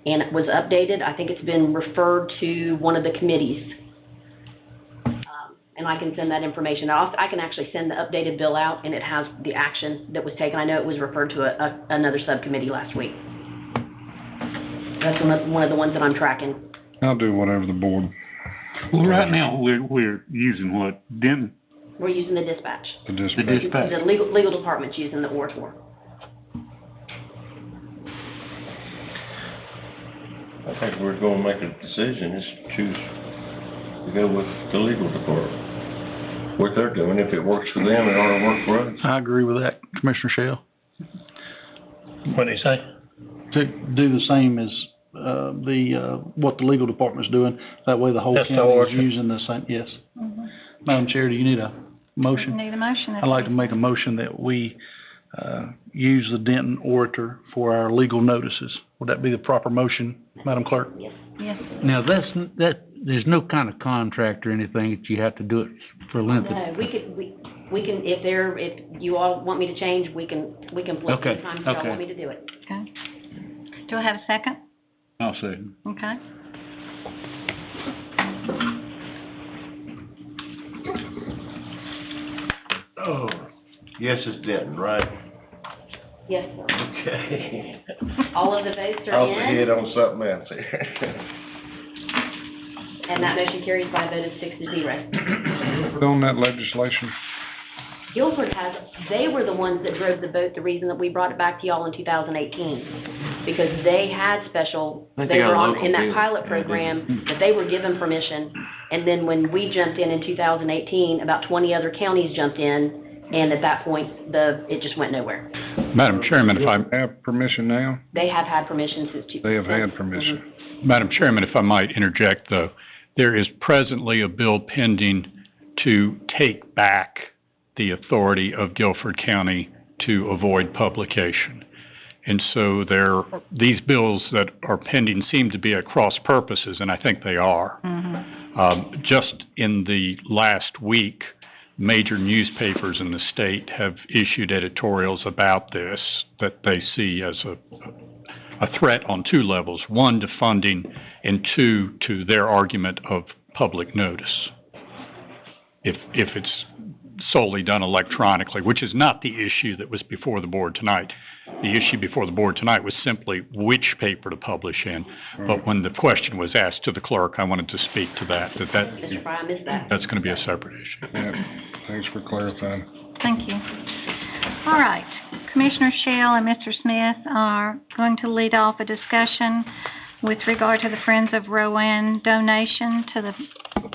and it was updated. I think it's been referred to one of the committees. And I can send that information. I can actually send the updated bill out, and it has the action that was taken. I know it was referred to another subcommittee last week. That's one of the ones that I'm tracking. I'll do whatever the board. Well, right now, we're using what, Denton? We're using the dispatch. The dispatch. The legal department's using the Orator. I think we're gonna make a decision, is choose to go with the legal department. What they're doing, if it works for them, it ought to work for us. I agree with that, Commissioner Shell. What'd he say? To do the same as, what the legal department's doing. That way the whole That's the county is order. using the same, yes. Mhm. Madam Chair, do you need a motion? Need a motion. I'd like to make a motion that we, use the Denton Orator for our legal notices. Would that be the proper motion, Madam Clerk? Yes. Yes. Now, there's no kind of contract or anything that you have to do it for length of... No, we can, if you all want me to change, we can flip Okay, the time if y'all okay. want me to do it. Okay. Do I have a second? I'll second. Okay. Oh, yes, it's Denton, right? Yes, sir. Okay. All of the votes I are was in, ahead on something else here. and that motion carries by a vote of 6-0. On that legislation, Guilford they were the ones that drove the vote, the reason that we brought it back to y'all in 2018. Because they had they were in that pilot program, that they were given permission. And then when we jumped in 2018, about 20 other counties jumped in, and at that point, it just went nowhere. Madam Chairman, if I, have permission now? They have had permission since They have had permission. Madam Chairman, if I might interject, though, there is presently a bill pending to take back the authority of Guilford County to avoid publication. And so these bills that are pending seem to be at cross purposes, and I think they are. Mm-hmm. Just in the last week, major newspapers in the state have issued editorials about this that they see as a threat on two levels. One, to funding, and two, to their argument of public notice. If it's solely done electronically, which is not the issue that was before the board tonight. The issue before the board tonight was simply which paper to publish in. But when the question was asked to the clerk, I wanted to speak to that. Mr. Fry, I missed that. That's going to be a separate issue. Yeah, thanks for clarifying. Thank you. All right. Commissioner Shell and Mr. Smith are going to lead off a discussion with regard to the Friends of Rowan donation to the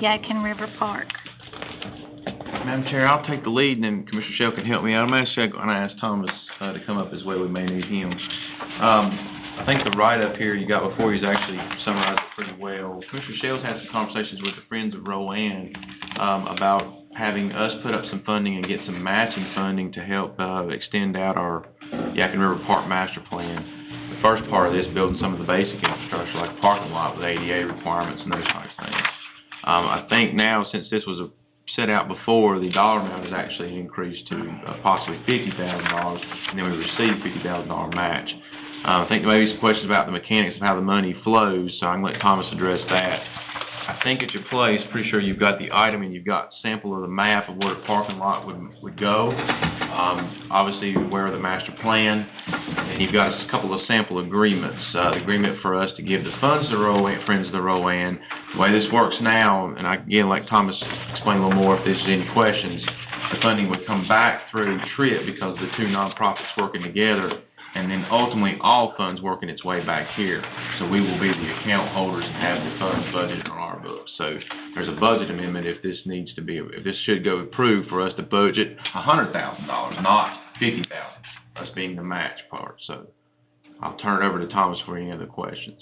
Yadkin River Park. Madam Chair, I'll take the lead, and then Commissioner Shell can help me out. I'm actually going to ask Thomas to come up as well. We may need him. I think the write-up here you got before you is actually summarized it pretty well. Commissioner Shell's had some conversations with the Friends of Rowan about having us put up some funding and get some matching funding to help extend out our Yadkin River Park Master Plan. The first part of this, building some of the basic infrastructure like parking lot with ADA requirements and those types of things. I think now, since this was set out before, the dollar amount has actually increased to possibly $50,000, and then we received $50,000 match. I think there may be some questions about the mechanics of how the money flows, so I can let Thomas address that. I think at your place, pretty sure you've got the item and you've got a sample of the map of where the parking lot would go. Obviously, you're aware of the master plan, and you've got a couple of sample agreements. The agreement for us to give the funds to the Friends of the Rowan. The way this works now, and I again let Thomas explain a little more if there's any questions, the funding would come back through TRIP because of the two nonprofits working together, and then ultimately all funds working its way back here. So we will be the account holders and have the funds budgeted on our books. So there's a budget amendment if this should go approved for us to budget $100,000, not $50,000, us being the match part. So I'll turn it over to Thomas for any other questions.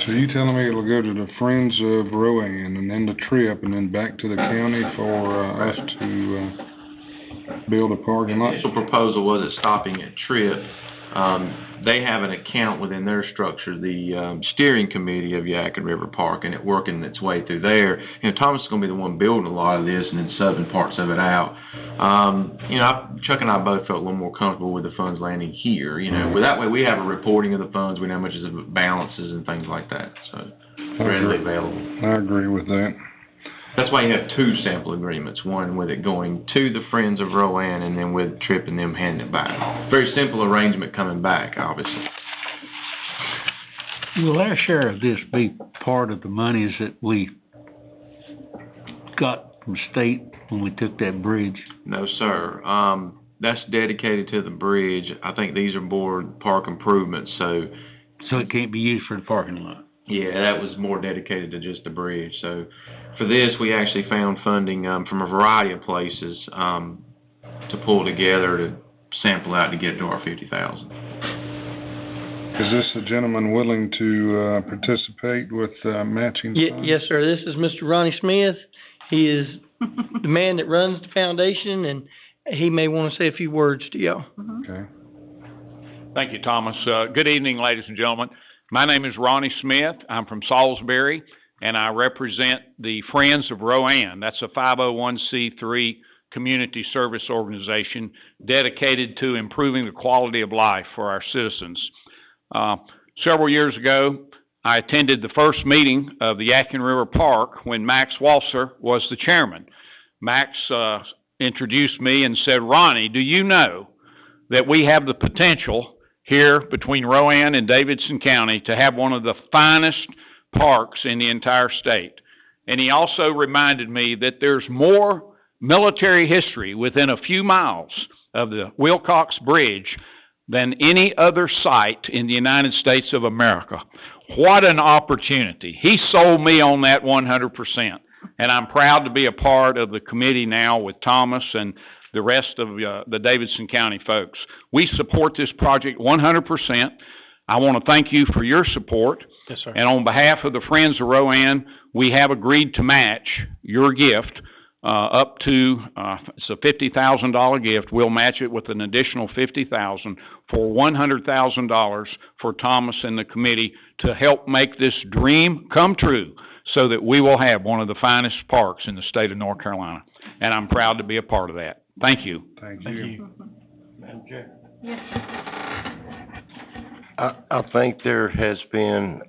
So you telling me it'll go to the Friends of Rowan and then the TRIP and then back to the county for us to build a parking The lot? initial proposal was it stopping at TRIP, They have an account within their structure, the steering committee of Yadkin River Park, and it working its way through there. Thomas is going to be the one building a lot of this and then subbing parts of it out. Chuck and I both felt a little more comfortable with the funds landing here. Well, that way we have a reporting of the funds, we know how much is balances and things like that, so readily available. I agree with that. That's why you have two sample agreements, one with it going to the Friends of Rowan and then with Tripp and them handing it back. Very simple arrangement coming back, obviously. Will our share of this be part of the monies that we got from state when we took that bridge? No, sir. That's dedicated to the bridge. I think these are more park improvements, so it can't be used for the parking lot? Yeah, that was more dedicated to just the bridge. So for this, we actually found funding from a variety of places to pull together to sample out to get to our $50,000. Is this a gentleman willing to participate with matching funds? Yes, sir. This is Mr. Ronnie Smith. He is the man that runs the foundation, and he may want to say a few words to y'all. Okay. Thank you, Thomas. Good evening, ladies and gentlemen. My name is Ronnie Smith. I'm from Salisbury, and I represent the Friends of Rowan. That's a 501c3 community service organization dedicated to improving the quality of life for our citizens. Several years ago, I attended the first meeting of the Yadkin River Park when Max Walser was the chairman. Max introduced me and said, "Ronnie, do you know that we have the potential here between Rowan and Davidson County to have one of the finest parks in the entire state?" And he also reminded me that there's more military history within a few miles of the Wilcox Bridge than any other site in the United States of America. What an opportunity. He sold me on that 100%. And I'm proud to be a part of the committee now with Thomas and the rest of the Davidson County folks. We support this project 100%. I want to thank you for your support. Yes, sir. And on behalf of the Friends of Rowan, we have agreed to match your gift up to, it's a $50,000 gift. We'll match it with an additional $50,000 for $100,000 for Thomas and the committee to help make this dream come true so that we will have one of the finest parks in the state of North Carolina. And I'm proud to be a part of that. Thank you. Thank you. Madam Chair. Yes. I think there has been,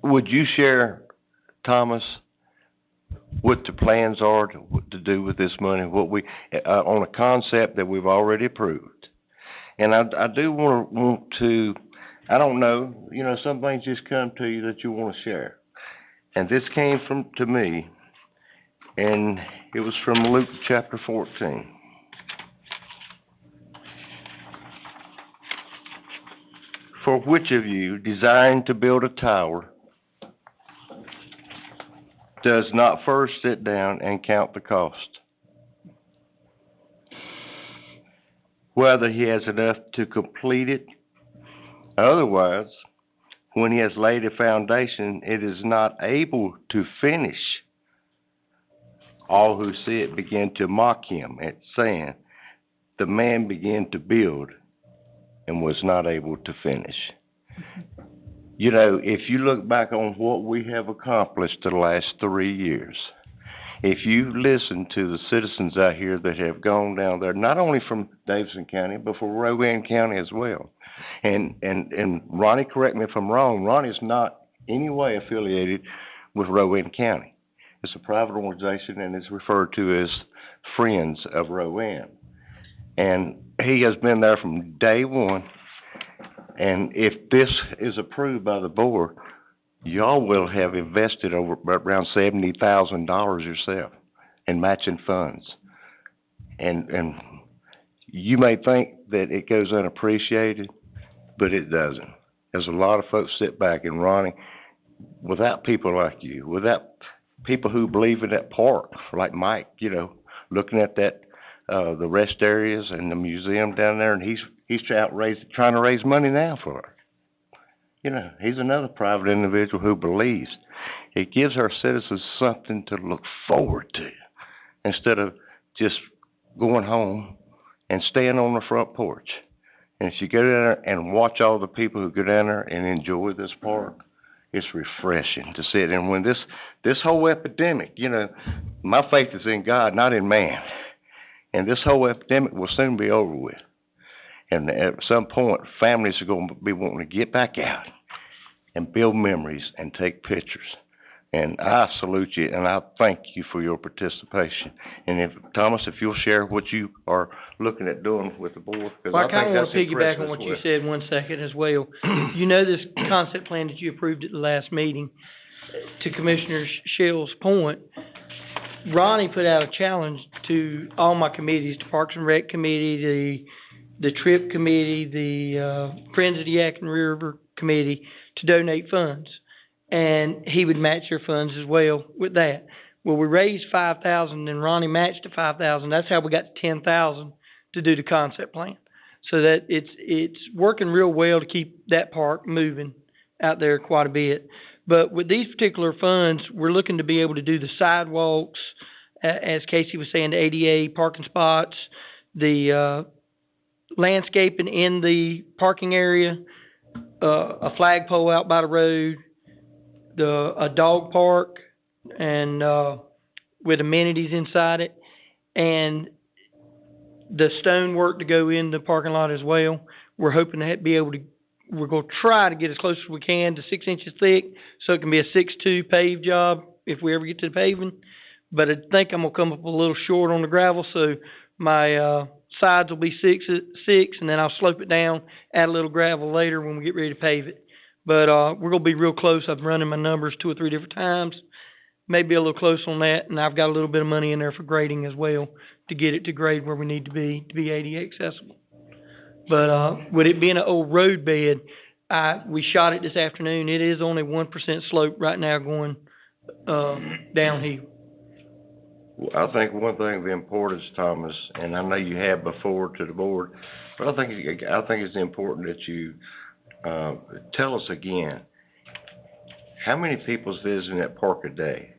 would you share, Thomas, what the plans are to do with this money, what we, on a concept that we've already approved? And I do want to, I don't know, some things just come to you that you want to share. And this came to me, and it was from Luke chapter 14. For which of you, desiring to build a tower, does not first sit down and count the cost, whether he has enough to complete it? Otherwise, when he has laid a foundation, it is not able to finish. All who see it begin to mock him, at saying, the man began to build and was not able to finish. If you look back on what we have accomplished the last 3 years, if you listen to the citizens out here that have gone down there, not only from Davidson County, but from Rowan County as well. And Ronnie, correct me if I'm wrong, Ronnie's not any way affiliated with Rowan County. It's a private organization and is referred to as Friends of Rowan. And he has been there from day one. And if this is approved by the board, y'all will have invested over around $70,000 yourself in matching funds. And you may think that it goes unappreciated, but it doesn't. There's a lot of folks sit back, and Ronnie, without people like you, without people who believe in that park, like Mike, looking at that, the rest areas and the museum down there, and he's trying to raise money now for it. He's another private individual who believes. It gives our citizens something to look forward to instead of just going home and stand on the front porch. And if you go down there and watch all the people who go down there and enjoy this park, it's refreshing to sit. And when this whole epidemic, you know, my faith is in God, not in man. And this whole epidemic will soon be over with. And at some point, families are going to be wanting to get back out and build memories and take pictures. And I salute you, and I thank you for your participation. And if, Thomas, if you'll share what you are looking at doing with the board, because Well, I I kinda think wanna that's piggyback impressive on what as you well. said 1 second as well. You know this concept plan that you approved at the last meeting, to Commissioner Shell's point, Ronnie put out a challenge to all my committees, the Parks and Rec Committee, the Trip Committee, the, Friends of the Yadkin River Committee, to donate funds. And he would match their funds as well with that. Well, we raised $5,000 and Ronnie matched the $5,000. That's how we got to $10,000 to do the concept plan. So that it's working real well to keep that park moving out there quite a bit. But with these particular funds, we're looking to be able to do the sidewalks, as Casey was saying, the ADA parking spots, the, landscaping in the parking area, a flagpole out by the road, a dog park, and with amenities inside it, and the stonework to go in the parking lot as well. We're hoping to be able to. We're going to try to get as close as we can to 6 inches thick, so it can be a 6'2" paved job if we ever get to the paving. But I think I'm gonna come up a little short on the gravel, so my sides will be 6'6", and then I'll slope it down, add a little gravel later when we get ready to pave it. But we're gonna be real close. I've running my numbers 2 or 3 different times, maybe a little close on that, and I've got a little bit of money in there for grading as well to get it to grade where we need to be ADA accessible. But with it being an old road bed, we shot it this afternoon. It is only 1% slope right now going downhill. Well, I think one thing of importance, Thomas, and I know you have before to the board, but I think it's important that you tell us again, how many people's visiting that park a day?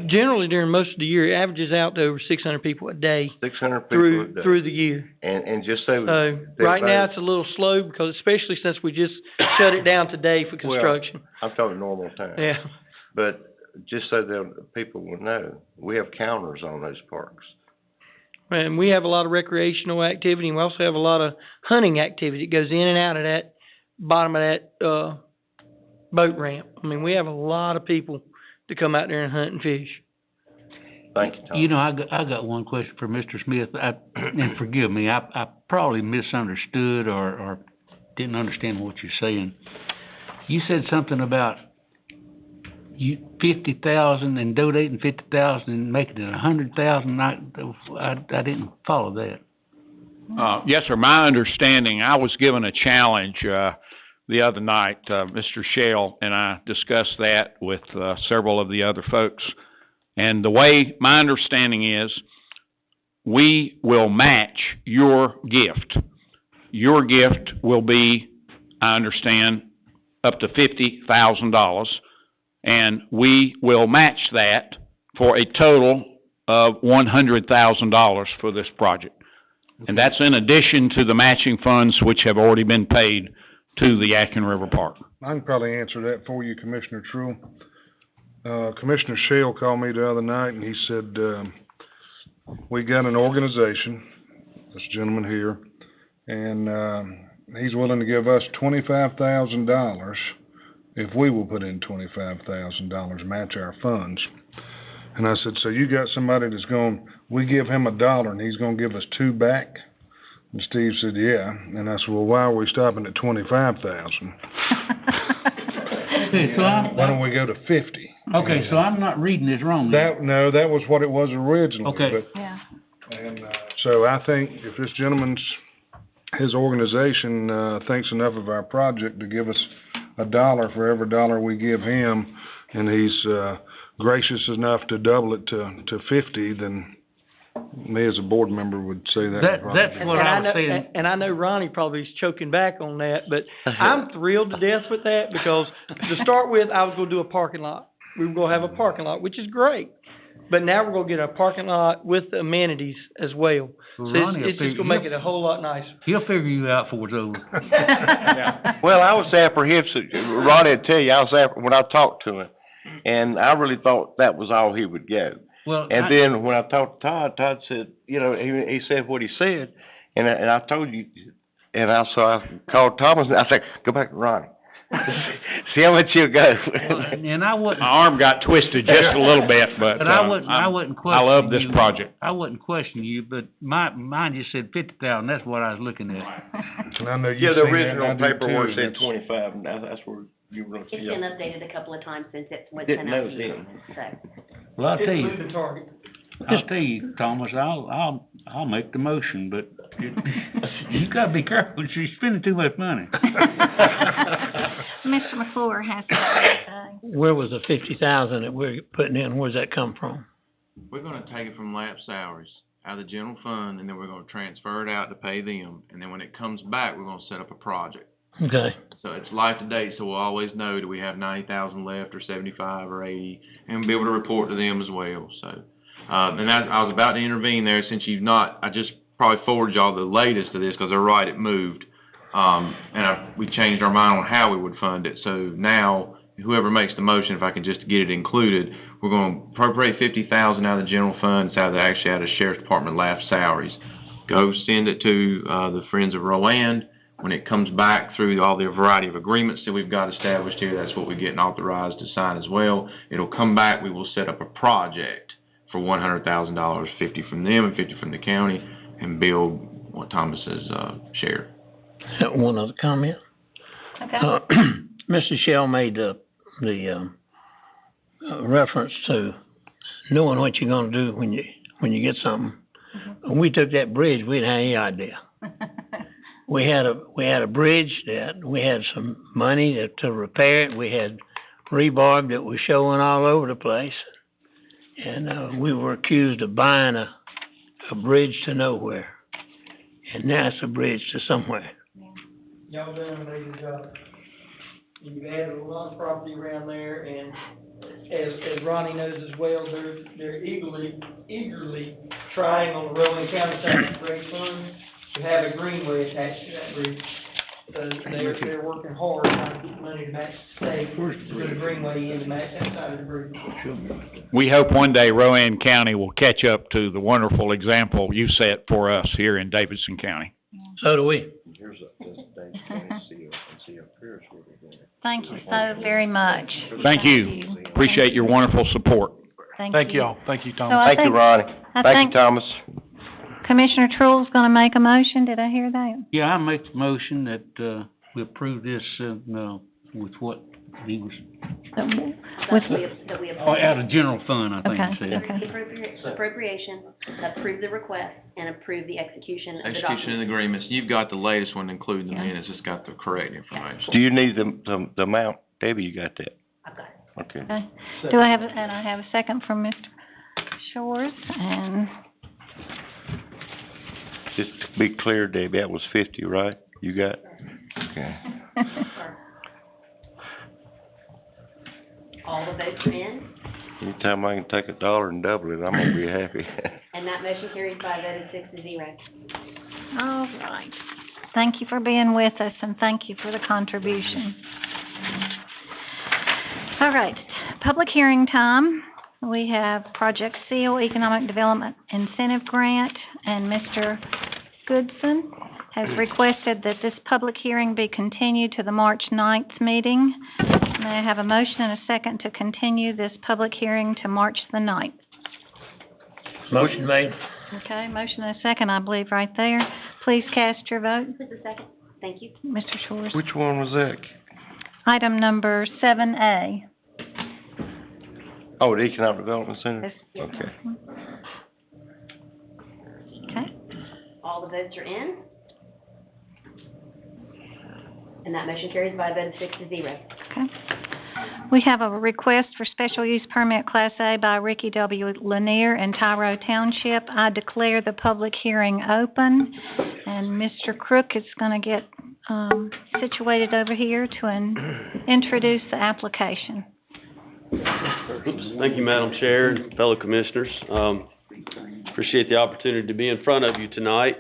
Generally during most of the year, it averages out to over 600 people a day. 600 people a day. Through the year. And just so. So right now it's a little slow because especially since we just shut it down today for construction. Well, I'm talking normal time. Yeah. But just so that people will know, we have counters on those parks. And we have a lot of recreational activity, and we also have a lot of hunting activity. It goes in and out of that bottom of that boat ramp. I mean, we have a lot of people to come out there and hunt and fish. Thank you, Tom. You know, I got one question for Mr. Smith, and forgive me, I probably misunderstood or didn't understand what you're saying. You said something about you 50,000 and donating 50,000 and making it 100,000. I didn't follow that. Yes, sir. My understanding, I was given a challenge the other night. Mr. Shell and I discussed that with several of the other folks. And the way my understanding is, we will match your gift. Your gift will be, I understand, up to $50,000. And we will match that for a total of $100,000 for this project. And that's in addition to the matching funds which have already been paid to the Yadkin River Park. I can probably answer that for you, Commissioner True. Commissioner Shell called me the other night and he said, we got an organization, this gentleman here, and he's willing to give us $25,000 if we will put in $25,000, match our funds. And I said, so you got somebody that's we give him $1 and he's gonna give us $2 back? And Steve said, yeah. And I said, well, why are we stopping at 25,000? Okay, so why don't we go to 50? Okay, so I'm not reading this wrong. No, that was what it was originally. Okay. But, Yeah. and so I think if this gentleman's, his organization thinks enough of our project to give us $1 for every $1 we give him, and he's gracious enough to double it to 50, then me as a board member would say that. That's what I was saying. And I know Ronnie probably is choking back on that, but I'm thrilled to death with that because to start with, I was going to do a parking lot. We were going to have a parking lot, which is great. but now we're gonna get a parking lot with the amenities as well. So Ronnie will it's just gonna make it a whole lot nicer. He'll figure you out before it's over. Well, I was apprehensive, Ronnie would tell you, when I talked to him, and I really thought that was all he would go. Well, And then when I talked to Todd said, you know, he said what he said, and I told you, and I called Thomas, and I said, go back to Ronnie. See how much he'll go. And I wouldn't. My arm got twisted just a little bit, but, But I wouldn't question you. I love this project. I wouldn't question you, but mine just said 50,000, that's what I was looking at. And I know Yeah, you've the seen that, original and I do paperwork too. said It's- 25, and that's where you were. It's been updated a couple of times since it went Didn't sent out know to you, then. so. Well, I'll tell you, Moving target. I'll tell you, Thomas, I'll make the motion, but you gotta be careful, you're spending too much money. Mr. McClure has something to say. Where was the 50,000 that we're putting in, where's that come from? We're gonna take it from lapsed salaries out of the general fund, and then we're gonna transfer it out to pay them, and then when it comes back, we're gonna set up a project. Okay. So it's life to date, so we'll always know, do we have 90,000 left, or 75, or 80, and we'll be able to report to them as well, so. And I was about to intervene there, since I just probably forwarded y'all the latest of this, because they're right, it moved. We changed our mind on how we would fund it, so now, whoever makes the motion, if I can just get it included, we're gonna appropriate 50,000 out of the general fund, out of the Sheriff's Department lapsed salaries. Go send it to, the Friends of Roland. When it comes back through all the variety of agreements that we've got established here, that's what we're getting authorized to sign as well. It'll come back, we will set up a project for $100,000, 50 from them and 50 from the county, and build what Thomas has, shared. One other comment. Okay. Mr. Shell made the reference to knowing what you're gonna do when you get something. When we took that bridge, we didn't have any idea. We had a bridge that we had some money to repair it. We had rebarb that was showing all over the place. And, we were accused of buying a bridge to nowhere. And now it's a bridge to somewhere. Y'all done an amazing job. You've added a lot of property around there, and as Ronnie knows as well, they're eagerly trying on the Rowan County side to raise funds to have a greenway attached to that bridge. So they're working hard trying to get money to match the state, to put a greenway in to match that side of the bridge. We hope one day Rowan County will catch up to the wonderful example you set for us here in Davidson County. So do we. Thank you so very much. Thank you. Appreciate your wonderful support. Thank you all. Thank you, Tom. So I Thank you, think- Ronnie. I Thank think you, Thomas. Commissioner Trule's gonna make a motion, did I hear that? Yeah, I make the motion that, we approve this, with what he was, With, That we oh, out of general fund, I think Okay, he said. okay. appropriation, approve the request, and approve the execution of the Execution of document. the agreements, you've got the latest one, including the minutes, it's got the correct information. Do you need the amount? Debbie, you got that? I've got it. Okay. Okay. Do I have, and I have a second from Mr. Shores, and, Just to be clear, Debbie, that was 50, right? You got? Okay. All the votes are in, Anytime I can take $1 and double it, I'm gonna be happy. and that motion carries by a vote of 6-0. all right. Thank you for being with us, and thank you for the contribution. All right, public hearing time. We have Project SEAL Economic Development Incentive Grant, and Mr. Goodson has requested that this public hearing be continued to the March 9th meeting. May I have a motion and a second to continue this public hearing to March the 9th? Motion made. Okay, motion and a second, I believe, right there. Please cast your vote. Just a second, thank you. Mr. Shores. Which one was that? Item number 7A. Oh, the Economic Development Center? Yes. Okay. Okay, All the votes are in, and that motion carries by a vote of 6-0. okay. We have a request for special use permit Class A by Ricky W. Lanier in Tyro Township. I declare the public hearing open, and Mr. Crook is gonna get, situated over here to introduce the application. Thank you, Madam Chair and fellow commissioners. Appreciate the opportunity to be in front of you tonight.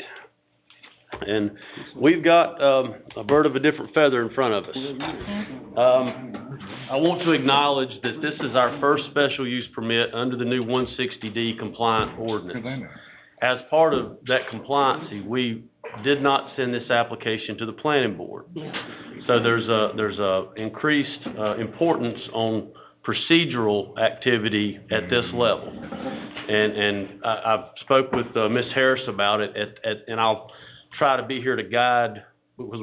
And we've got a bird of a different feather in front of us. I want to acknowledge that this is our first special use permit under the new 160D compliant ordinance. As part of that compliancy, we did not send this application to the planning board. So there's a increased importance on procedural activity at this level. And I spoke with Ms. Harris about it and I'll try to be here to guide, because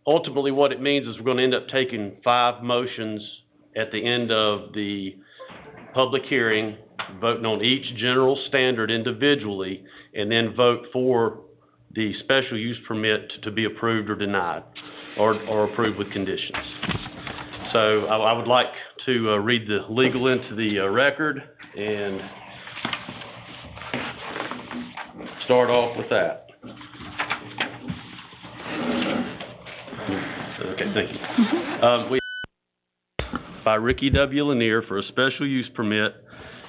ultimately what it means is we're going to end up taking 5 motions at the end of the public hearing, voting on each general standard individually, and then vote for the special use permit to be approved or denied, or approved with conditions. So I would like to read the legal into the record and start off with that. Okay, thank you. We by Ricky W. Lanier for a special use permit,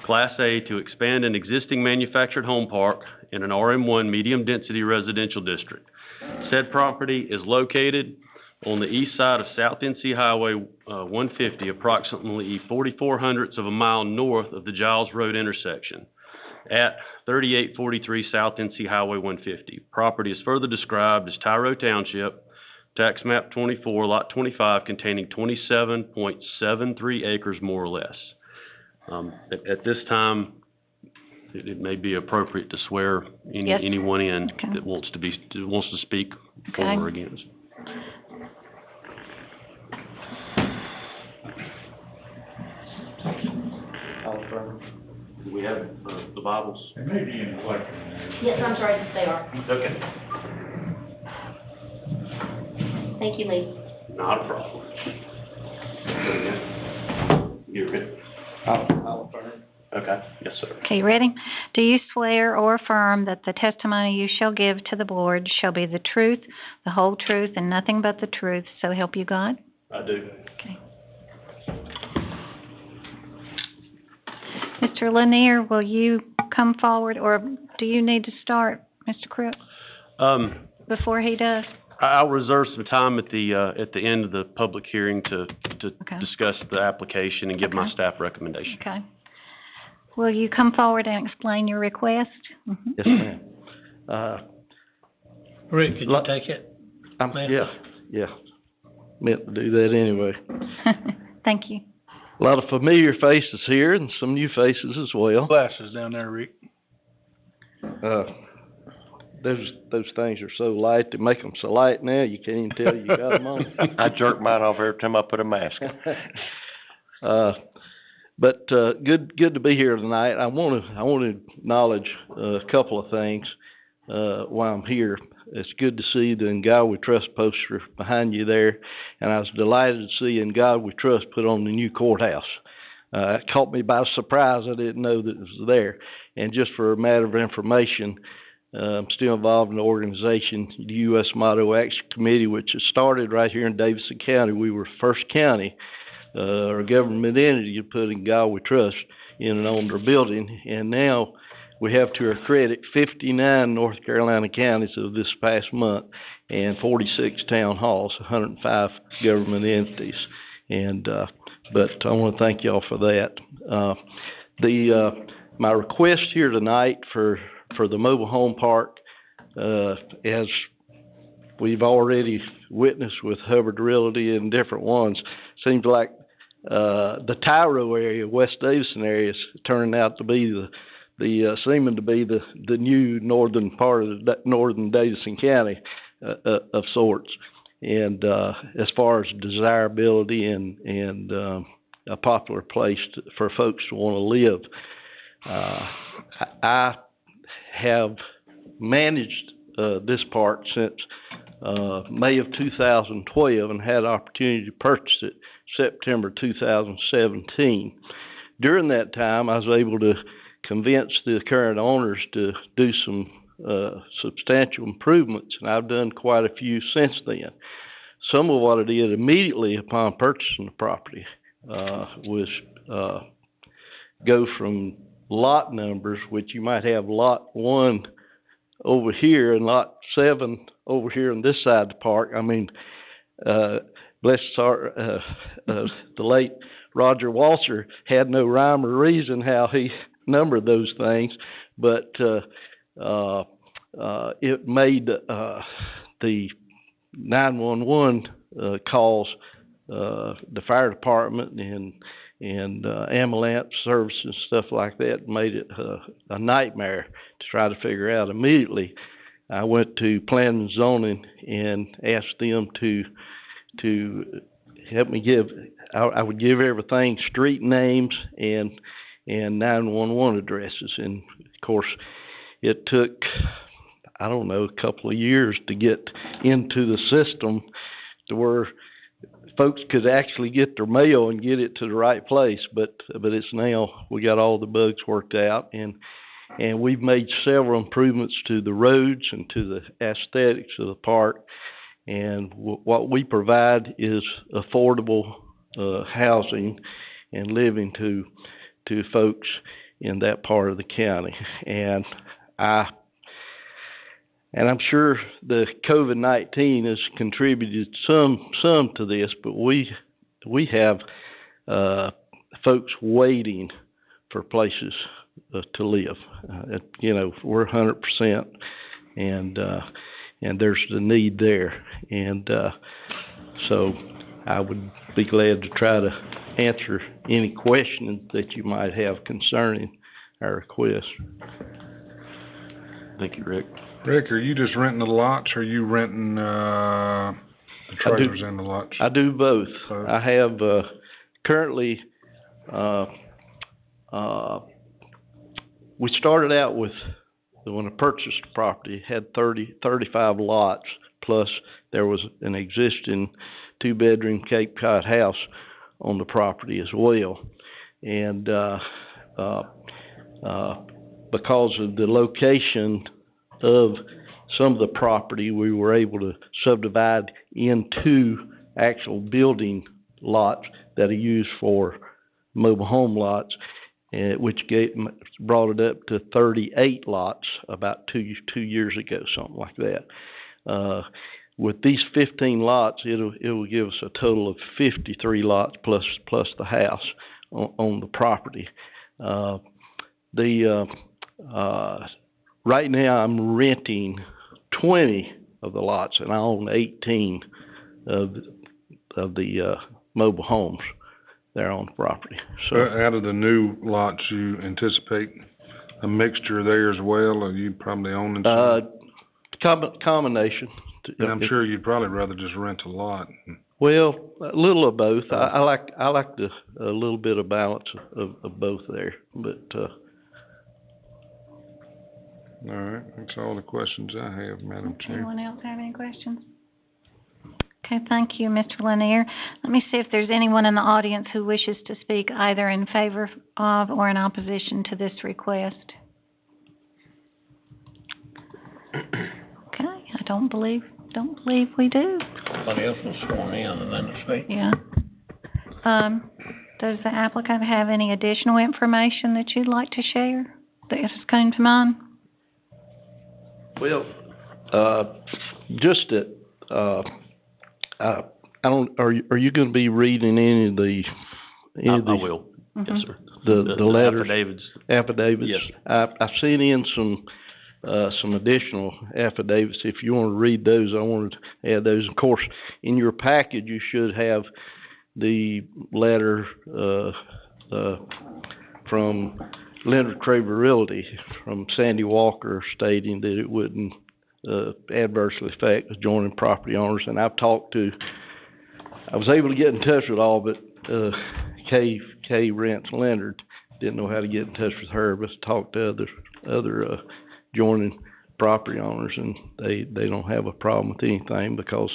Class A, to expand an existing manufactured home park in an RM1 medium-density residential district. Said property is located on the east side of South NC Highway 150, approximately 0.44 of a mile north of the Giles Road intersection at 3843 South NC Highway 150. Property is further described as Tyro Township, Tax Map 24, Lot 25, containing 27.73 acres more or less. At this time, it may be appropriate to swear anyone in that wants to speak for or against. Do we have the Bibles? It may be in the lecture. Yes, I'm sorry, they are. Okay. Thank you, Lee. Not a problem. You're good? I'll affirm. Okay. Yes, sir. Okay, you ready? Do you swear or affirm that the testimony you shall give to the board shall be the truth, the whole truth, and nothing but the truth, so help you God? I do. Okay. Mr. Lanier, will you come forward, or do you need to start, Mr. Crook, before he does? I'll reserve some time at the end of the public hearing to discuss the application and give my staff recommendation. Okay. Will you come forward and explain your request? Mm-hmm. Yes, ma'am. Rick, can you take it? Yeah. Meant to do that anyway. Thank you. A lot of familiar faces here and some new faces as well. Glasses down there, Rick. Those things are so light, they make them so light now, you can't even tell you got them on. I jerk mine off every time I put a mask on. But good to be here tonight. I want to acknowledge a couple of things while I'm here. It's good to see the In God We Trust poster behind you there, and I was delighted to see In God We Trust put on the new courthouse. It caught me by surprise. I didn't know that it was there. And just for a matter of information, I'm still involved in the organization, the U.S. Motto Action Committee, which has started right here in Davidson County. We were first county or government entity to put In God We Trust in and on their building, and now we have to our credit 59 North Carolina counties of this past month and 46 town halls, 105 government entities. And but I want to thank y'all for that. My request here tonight for the mobile home park, as we've already witnessed with Hubbard Realty and different ones, seems like the Tyro area, West Davidson area, is turning out to be seeming to be the new northern part of northern Davidson County of sorts. And as far as desirability and a popular place for folks to want to live, I have managed this park since May of 2012 and had an opportunity to purchase it September 2017. During that time, I was able to convince the current owners to do some substantial improvements, and I've done quite a few since then. Some of what I did immediately upon purchasing the property was, go from lot numbers, which you might have lot 1 over here and lot 7 over here on this side of the park. I mean, bless his heart, the late Roger Walser had no rhyme or reason how he numbered those things, but it made the 911 calls, the fire department and ambulance service and stuff like that, made it a nightmare to try to figure out. Immediately, I went to planning and zoning and asked them to help me give. I would give everything street names and 911 addresses, and of course, it took, I don't know, a couple of years to get into the system to where folks could actually get their mail and get it to the right place, but it's now, we got all the bugs worked out, and we've made several improvements to the roads and to the aesthetics of the park, and what we provide is affordable housing and living to folks in that part of the county, and I'm sure the COVID-19 has contributed some to this, but we have folks waiting for places to live. We're 100%, and there's the need there, and so I would be glad to try to answer any questions that you might have concerning our request. Thank you, Rick. Rick, are you just renting the lots, or are you renting the trailers and the lots? I do both. I have currently, we started out with, when I purchased the property, had 35 lots, plus there was an existing 2-bedroom Cape Cod house on the property as well. And because of the location of some of the property, we were able to subdivide into actual building lots that are used for mobile home lots, which brought it up to 38 lots about two years ago, something like that. With these 15 lots, it'll give us a total of 53 lots plus the house on the property. Right now, I'm renting 20 of the lots, and I own 18 of the mobile homes there on the property. So, out of the new lots, you anticipate a mixture there as well, or you probably own some? Combination. And I'm sure you'd probably rather just rent a lot. Well, a little of both. I like a little bit of balance of both there, but. All right, that's all the questions I have, Madam Chair. Anyone else have any questions? Okay, thank you, Mr. Lanier. Let me see if there's anyone in the audience who wishes to speak either in favor of or in opposition to this request. Okay, I don't believe we do. Somebody else was sworn in and then to speak. Yeah. Does the applicant have any additional information that you'd like to share that has come to mind? Well, just that, I don't, are you going to be reading any of these? I will. Mm-hmm. Yes, sir. The letters? Affidavits. Yes. Yes. I've sent in some additional affidavits. If you want to read those, I wanted to add those. Of course, in your package, you should have the letter, from Leonard Craver Realty from Sandy Walker stating that it wouldn't adversely affect adjoining property owners. And I was able to get in touch with all but Kay Rance Leonard. Didn't know how to get in touch with her, but talked to other adjoining property owners, and they don't have a problem with anything because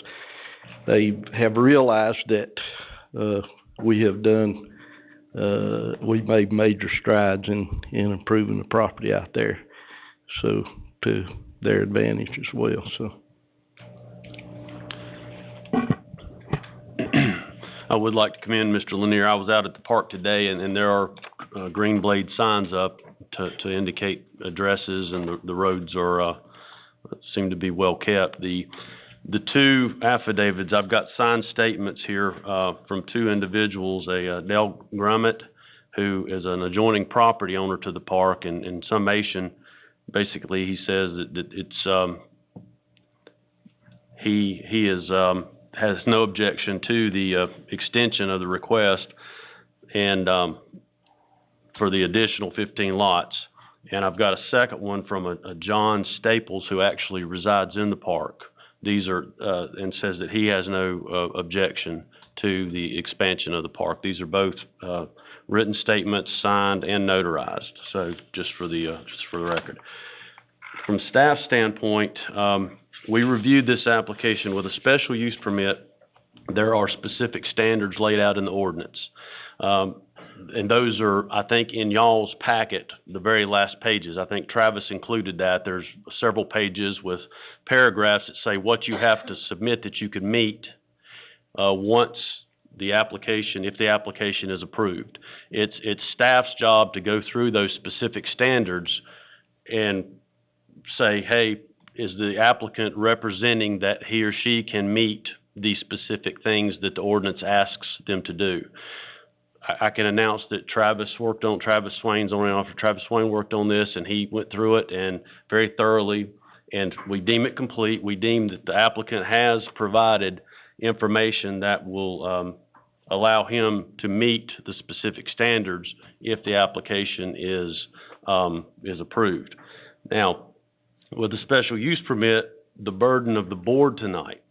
they have realized that we've made major strides in improving the property out there, so to their advantage as well. So, I would like to commend Mr. Lanier. I was out at the park today, and there are green blade signs up to indicate addresses, and the roads are seem to be well kept. The two affidavits, I've got signed statements here from two individuals, Dale Grummett, who is an adjoining property owner to the park, and in summation, basically he says that it's he is has no objection to the extension of the request and for the additional 15 lots. And I've got a second one from a John Staples who actually resides in the park. These are and says that he has no objection to the expansion of the park. These are both written statements, signed and notarized. So just for the record. From staff standpoint, we reviewed this application with a special use permit. There are specific standards laid out in the ordinance. And those are, I think, in y'all's packet, the very last pages. I think Travis included that. There's several pages with paragraphs that say what you have to submit that you can meet once the application, if the application is approved. It's staff's job to go through those specific standards and say, hey, is the applicant representing that he or she can meet these specific things that the ordinance asks them to do? I can announce that Travis Swain's on and off. Travis Swain worked on this, and he went through it and very thoroughly, and we deem it complete. We deem that the applicant has provided information that will allow him to meet the specific standards if the application is approved. Now, with the special use permit, the burden of the board tonight.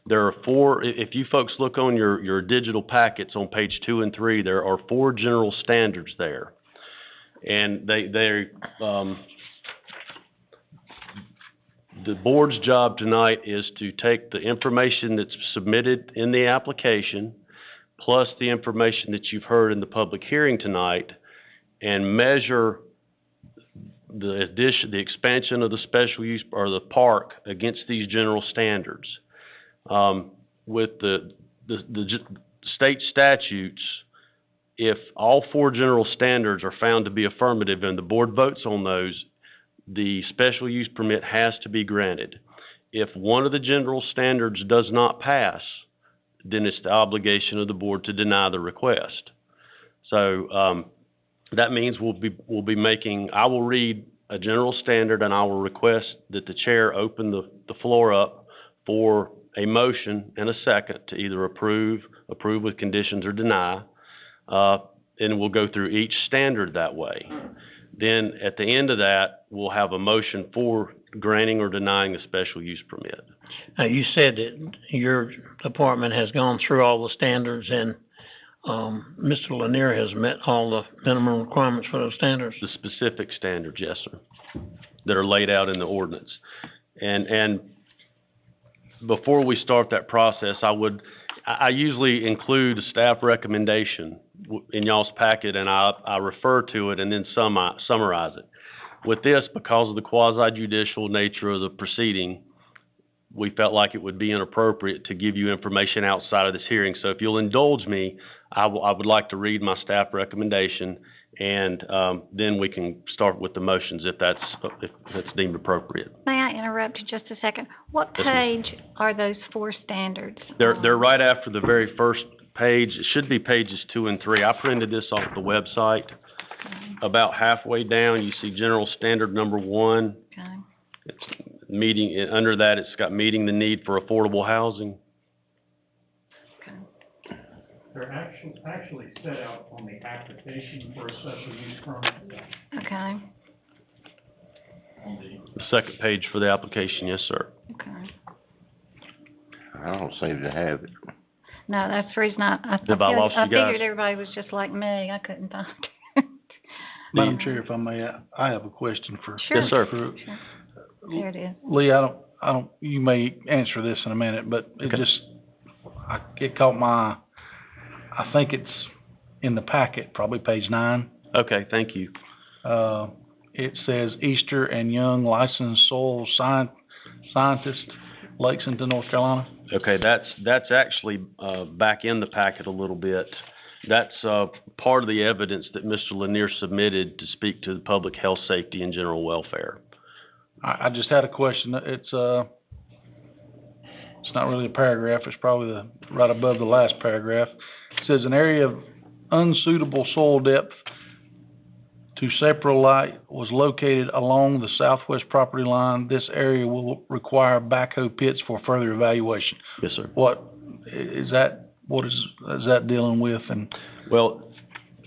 There are four, if you folks look on your digital packets on page 2 and 3, there are 4 general standards there. And the board's job tonight is to take the information that's submitted in the application, plus the information that you've heard in the public hearing tonight, and measure the expansion of the special use or the park against these general standards. With the state statutes, if all 4 general standards are found to be affirmative and the board votes on those, the special use permit has to be granted. If one of the general standards does not pass, then it's the obligation of the board to deny the request. So that means we'll be making, I will read a general standard and I will request that the chair open the floor up for a motion and a second to either approve with conditions, or deny, and we'll go through each standard that way. Then at the end of that, we'll have a motion for granting or denying the special use permit. You said that your department has gone through all the standards, and Mr. Lanier has met all the minimum requirements for those standards? The specific standards, yes, sir, that are laid out in the ordinance. And before we start that process, I usually include a staff recommendation in y'all's packet, and I refer to it and then summarize it. With this, because of the quasi-judicial nature of the proceeding, we felt like it would be inappropriate to give you information outside of this hearing. So if you'll indulge me, I would like to read my staff recommendation, and then we can start with the motions if that's deemed appropriate. May I interrupt you just a second? What page are those 4 standards? They're right after the very first page. It should be pages 2 and 3. I printed this off the website. About halfway down, you see general standard number 1. Okay. It's meeting, under that it's got meeting the need for affordable housing. They're actually set out on the application for a special use permit. Okay. The second page for the application, yes, sir. Okay. I don't seem to have it. No, that's the reason I figured everybody was just like me. I couldn't find it. Madam Chair, if I may, I have a question for. Sure. Yes, sir. Sure. There it is. Lee, I don't, you may answer this in a minute, but it caught my, I think it's in the packet, probably page 9. Okay, thank you. It says Easter and Young licensed soil scientist, Lexington, North Carolina. Okay, that's actually, back in the packet a little bit. That's, part of the evidence that Mr. Lanier submitted to speak to the public health, safety, and general welfare. I just had a question. It's not really a paragraph. It's probably right above the last paragraph. It says an area of unsuitable soil depth to saprolite was located along the southwest property line. This area will require backhoe pits for further evaluation. Yes, sir. What is that dealing with? And well,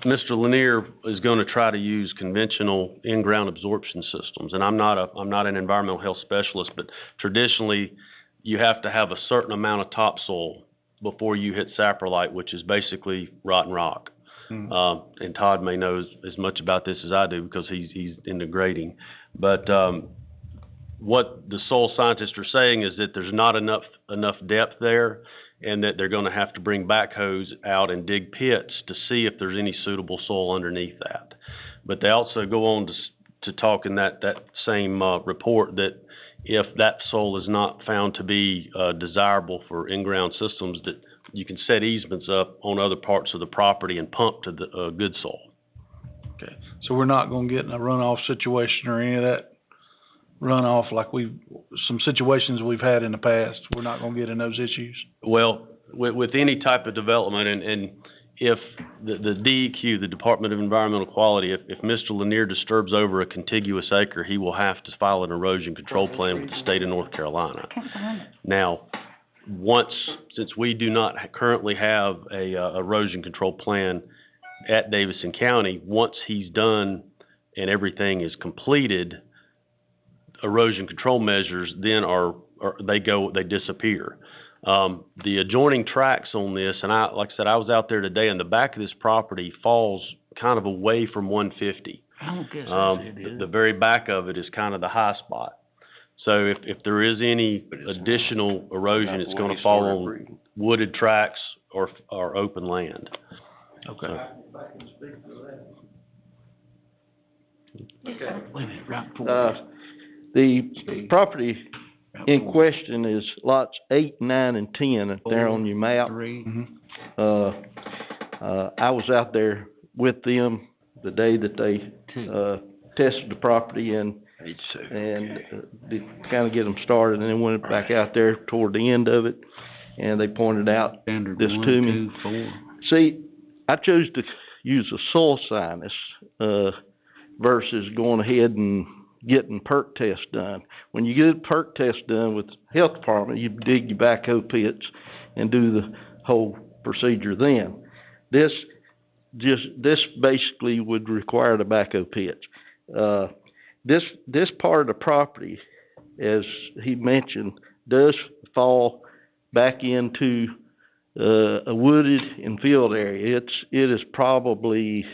Mr. Lanier is going to try to use conventional in-ground absorption systems, and I'm not an environmental health specialist, but traditionally you have to have a certain amount of topsoil before you hit saprolite, which is basically rotten rock. And Todd may know as much about this as I do because he's into grading. But what the soil scientists are saying is that there's not enough depth there, and that they're going to have to bring backhoes out and dig pits to see if there's any suitable soil underneath that. But they also go on to talk in that same report that if that soil is not found to be desirable for in-ground systems, that you can set easements up on other parts of the property and pump to the good soil. okay, so we're not going to get in a runoff situation or any of that runoff like some situations we've had in the past. We're not going to get in those issues. Well, with any type of development, and if the DEQ, the Department of Environmental Quality, if Mr. Lanier disturbs over a contiguous acre, he will have to file an erosion control plan with the state of North Carolina. Now, since we do not currently have a erosion control plan at Davidson County, once he's done and everything is completed, erosion control measures then they disappear. The adjoining tracts on this, and like I said, I was out there today, and the back of this property falls kind of away from 150. I don't guess The very back of it is kind of the high spot. So if there is any additional erosion, it's going to fall on wooded tracts or open land. Okay. The property in question is lots 8, 9, and 10 there on your map. I was out there with them the day that they tested the property and to kind of get them started, and then went back out there toward the end of it, and they pointed out this to me. See, I chose to use a soil scientist versus going ahead and getting perk tests done. When you get a perk test done with the health department, you dig your backhoe pits and do the whole procedure then. This basically would require the backhoe pits. This part of the property, as he mentioned, does fall back into a wooded and field area. It is probably,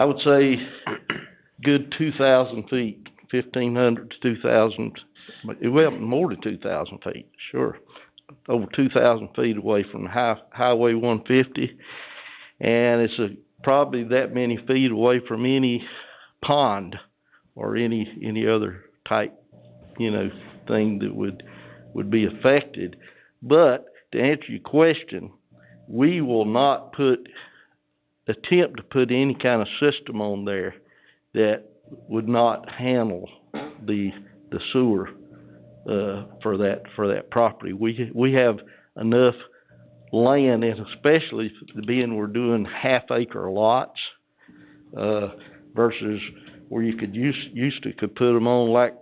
I would say, good 2,000 feet, 1,500 to 2,000. Well, more than 2,000 feet, sure. Over 2,000 feet away from Highway 150, and it's probably that many feet away from any pond or any other type, thing that would be affected. But to answer your question, we will not attempt to put any kind of system on there that would not handle the sewer for that property. We have enough land, and especially being we're doing half-acre lots versus where you could used to put them on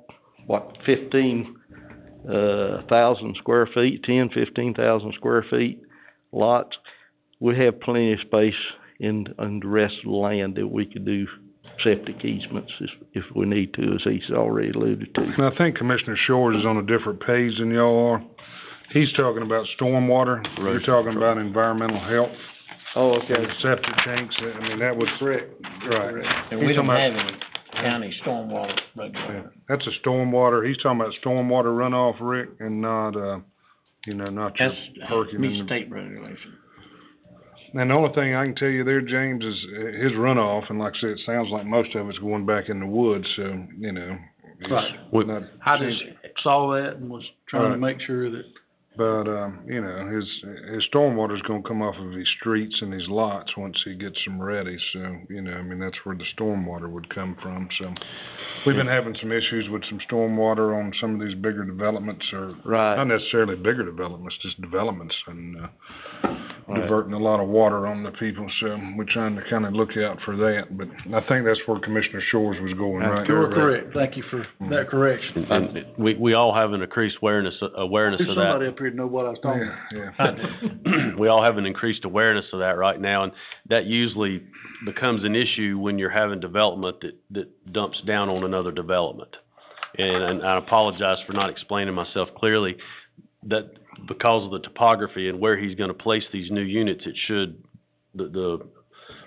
15,000 square feet, 15,000 square feet lots. We have plenty of space in the rest of the land that we could do septic easements if we need to, as he's already alluded to. And I think Commissioner Shores is on a different page than y'all are. He's talking about stormwater. You're talking about environmental health. Oh, okay. Septic tanks. I mean, that was correct. Right. And we don't have any county stormwater regulation. That's a stormwater. He's talking about stormwater runoff, Rick, and not not your perking. Meets state regulation. And the only thing I can tell you there, James, is his runoff, and like I said, it sounds like most of it's going back in the woods, so, Right. saw that and was trying to Right. make sure that, But, you know, his stormwater's gonna come off of his streets and his lots once he gets them ready, so, you know, I mean, that's where the stormwater would come from, so. We've been having some issues with some stormwater on some of these bigger developments, or Right. not necessarily bigger developments, just developments, and, Right. diverting a lot of water on the people, so we're trying to kinda look out for that, but I think that's where Commissioner Shores was going right there. you're correct. Thank you for that correction. And we all have an increased awareness of There's somebody that. up here to know what I was talking about. Yeah. We all have an increased awareness of that right now, and that usually becomes an issue when you're having development that dumps down on another development. And I apologize for not explaining myself clearly, that because of the topography and where he's gonna place these new units, the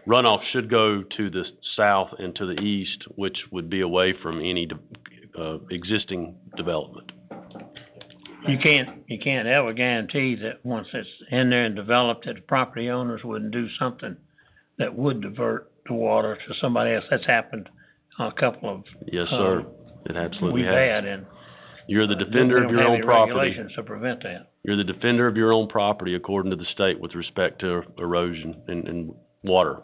runoff should go to the south and to the east, which would be away from any existing development. You can't ever guarantee that once it's in there and developed, that the property owners wouldn't do something that would divert the water to somebody else. That's happened on a couple of. Yes, sir. It absolutely We've has. had, and. You're the defender of your own We don't have property. any regulations to prevent that. You're the defender of your own property according to the state with respect to erosion and water.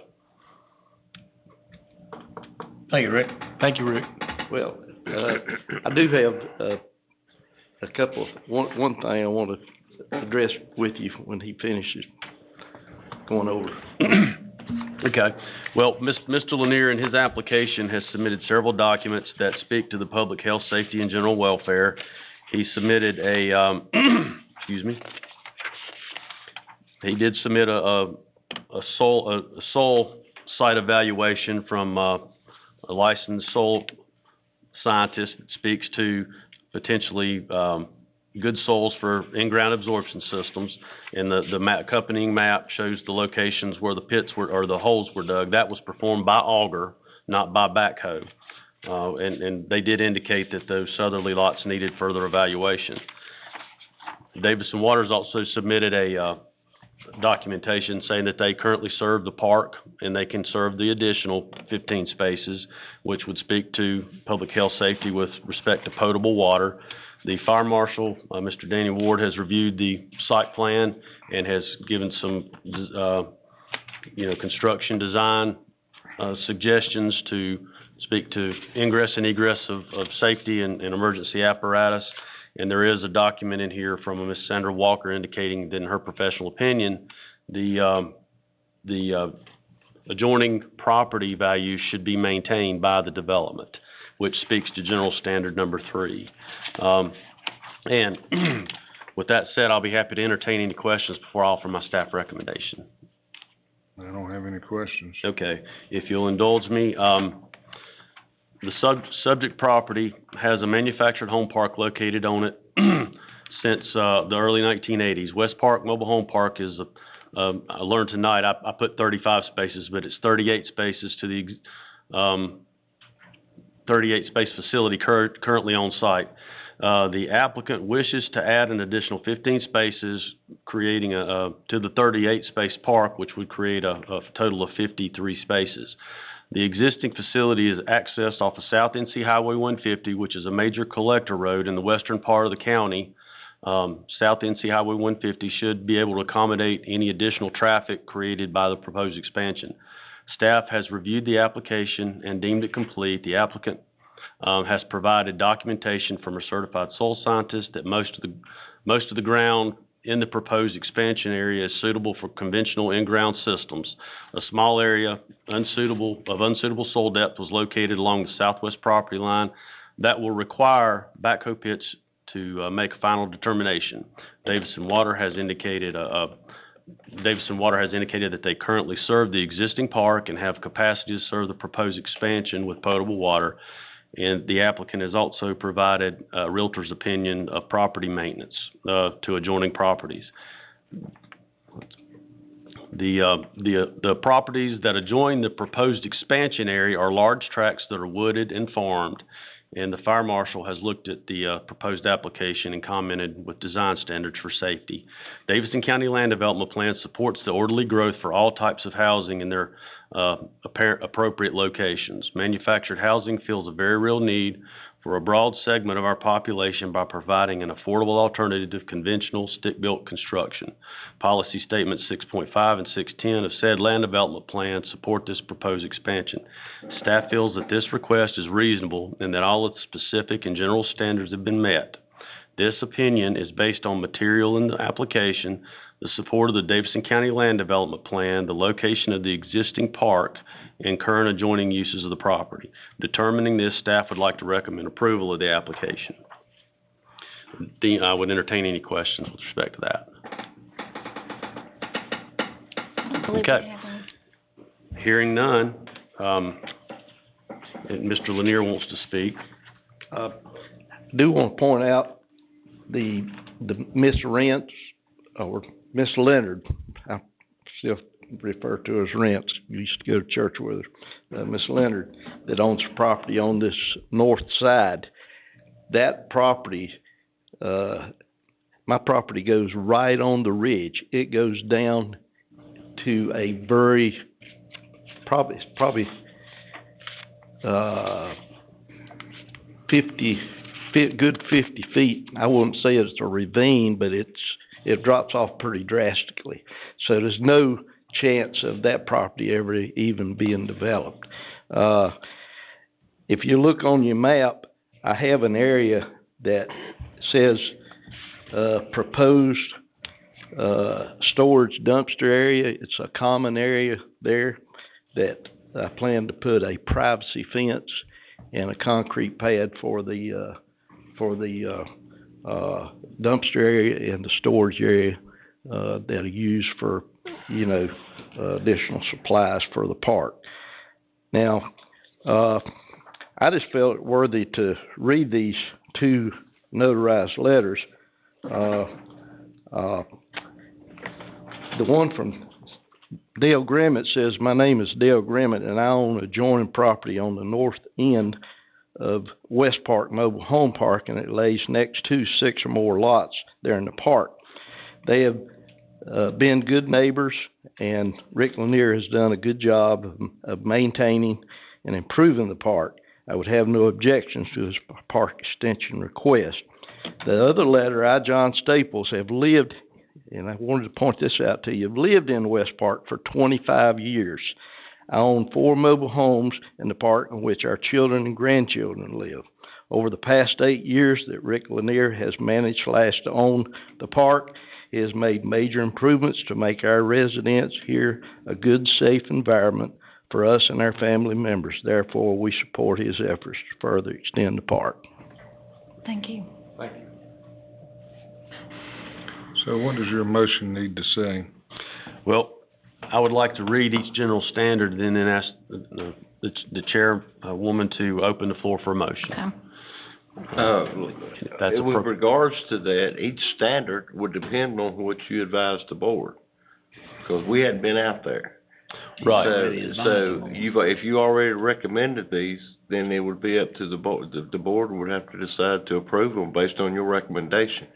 Thank you, Rick. Thank you, Rick. Well, I do have, a couple, one thing I want to address with you when he finishes going over. Okay. Well, Mr. Lanier in his application has submitted several documents that speak to the public health, safety, and general welfare. He submitted a, excuse me. He did submit a soil site evaluation from, a licensed soil scientist that speaks to potentially, good soils for in-ground absorption systems, and the accompanying map shows the locations where the pits were, or the holes were dug. That was performed by auger, not by backhoe. And they did indicate that those southerly lots needed further evaluation. Davidson Water's also submitted a documentation saying that they currently serve the park, and they can serve the additional 15 spaces, which would speak to public health safety with respect to potable water. The fire marshal, Mr. Daniel Ward, has reviewed the site plan and has given some, construction design suggestions to speak to ingress and egress of safety and emergency apparatus. And there is a document in here from Ms. Sandra Walker indicating that in her professional opinion, the adjoining property value should be maintained by the development, which speaks to general standard number 3. And with that said, I'll be happy to entertain any questions before I offer my staff recommendation. I don't have any questions. Okay, if you'll indulge me, the subject property has a manufactured home park located on it since the early 1980s. West Park Mobile Home Park is, I learned tonight, I put 35 spaces, but it's 38 spaces to the 38 space facility currently on site. The applicant wishes to add an additional 15 spaces, creating to the 38 space park, which would create a total of 53 spaces. The existing facility is accessed off of South NC Highway 150, which is a major collector road in the western part of the county. South NC Highway 150 should be able to accommodate any additional traffic created by the proposed expansion. Staff has reviewed the application and deemed it complete. The applicant has provided documentation from a certified soil scientist that most of the ground in the proposed expansion area is suitable for conventional in-ground systems. A small area unsuitable soil depth was located along the southwest property line that will require backhoe pits to make a final determination. Davidson Water has indicated that they currently serve the existing park and have capacity to serve the proposed expansion with potable water. And the applicant has also provided a realtor's opinion of property maintenance to adjoining properties. The properties that adjoin the proposed expansion area are large tracts that are wooded and farmed, and the fire marshal has looked at the proposed application and commented with design standards for safety. Davidson County Land Development Plan supports the orderly growth for all types of housing in their appropriate locations. Manufactured housing fills a very real need for a broad segment of our population by providing an affordable alternative to conventional stick-built construction. Policy Statement 6.5 and 6.10 of said land development plan support this proposed expansion. Staff feels that this request is reasonable and that all its specific and general standards have been met. This opinion is based on material in the application, the support of the Davidson County Land Development Plan, the location of the existing park, and current adjoining uses of the property. Determining this, staff would like to recommend approval of the application. Dean, I would entertain any questions with respect to that. Okay. Hearing none, and Mr. Lanier wants to speak. I do want to point out the Miss Rents, or Miss Leonard, I still refer to her as Rents, used to go to church with her, Miss Leonard, that owns property on this north side. That property, my property goes right on the ridge. It goes down to a very, probably 50 feet. I wouldn't say it's a ravine, but it drops off pretty drastically. So there's no chance of that property ever even being developed. If you look on your map, I have an area that says proposed storage dumpster area. It's a common area there that I plan to put a privacy fence and a concrete pad for the dumpster area and the storage area that are used for, additional supplies for the park. Now, I just felt it worthy to read these two notarized letters. The one from Dale Grimmett says, "My name is Dale Grimmett, and I own adjoining property on the north end of West Park Mobile Home Park, and it lays next to 6 or more lots there in the park. They have been good neighbors, and Rick Lanier has done a good job of maintaining and improving the park. I would have no objections to his park extension request." The other letter, I, John Staples, have lived, and I wanted to point this out to you, have lived in West Park for 25 years. I own 4 mobile homes in the park in which our children and grandchildren live. Over the past 8 years that Rick Lanier has managed / to own the park, he has made major improvements to make our residents here a good, safe environment for us and our family members. Therefore, we support his efforts to further extend the park. Thank you. Thank you. So what does your motion need to say? Well, I would like to read each general standard and then ask the chairwoman to open the floor for a motion. Okay. With regards to that, each standard would depend on what you advise the board, because we hadn't been out there. Right. So if you already recommended these, then it would be up to the board. The board would have to decide to approve them based on your recommendation.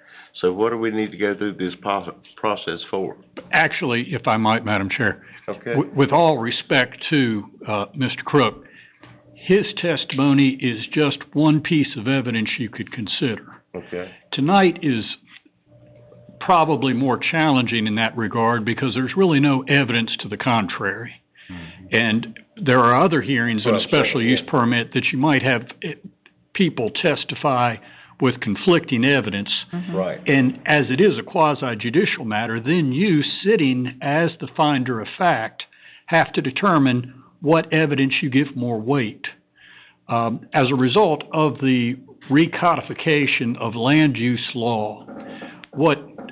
So what do we need to go through this process for? Actually, if I might, Madam Chair. Okay. With all respect to Mr. Crook, his testimony is just one piece of evidence you could consider. Okay. Tonight is probably more challenging in that regard because there's really no evidence to the contrary. Mm-hmm. And there are other hearings in a special use permit that you might have people testify with conflicting evidence. Mm-hmm. Right. And as it is a quasi-judicial matter, then you, sitting as the finder of fact, have to determine what evidence you give more weight. As a result of the recodification of land use law,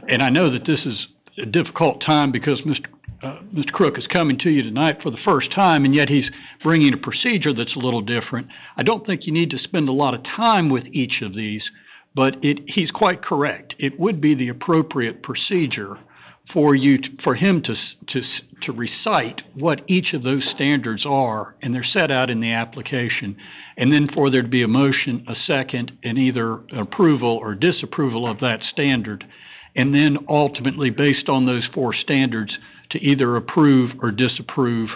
and I know that this is a difficult time because Mr. Crook is coming to you tonight for the first time, and yet he's bringing a procedure that's a little different. I don't think you need to spend a lot of time with each of these, but he's quite correct. It would be the appropriate procedure for him to recite what each of those standards are, and they're set out in the application, and then for there to be a motion, a second, and either approval or disapproval of that standard, and then ultimately, based on those 4 standards, to either approve or disapprove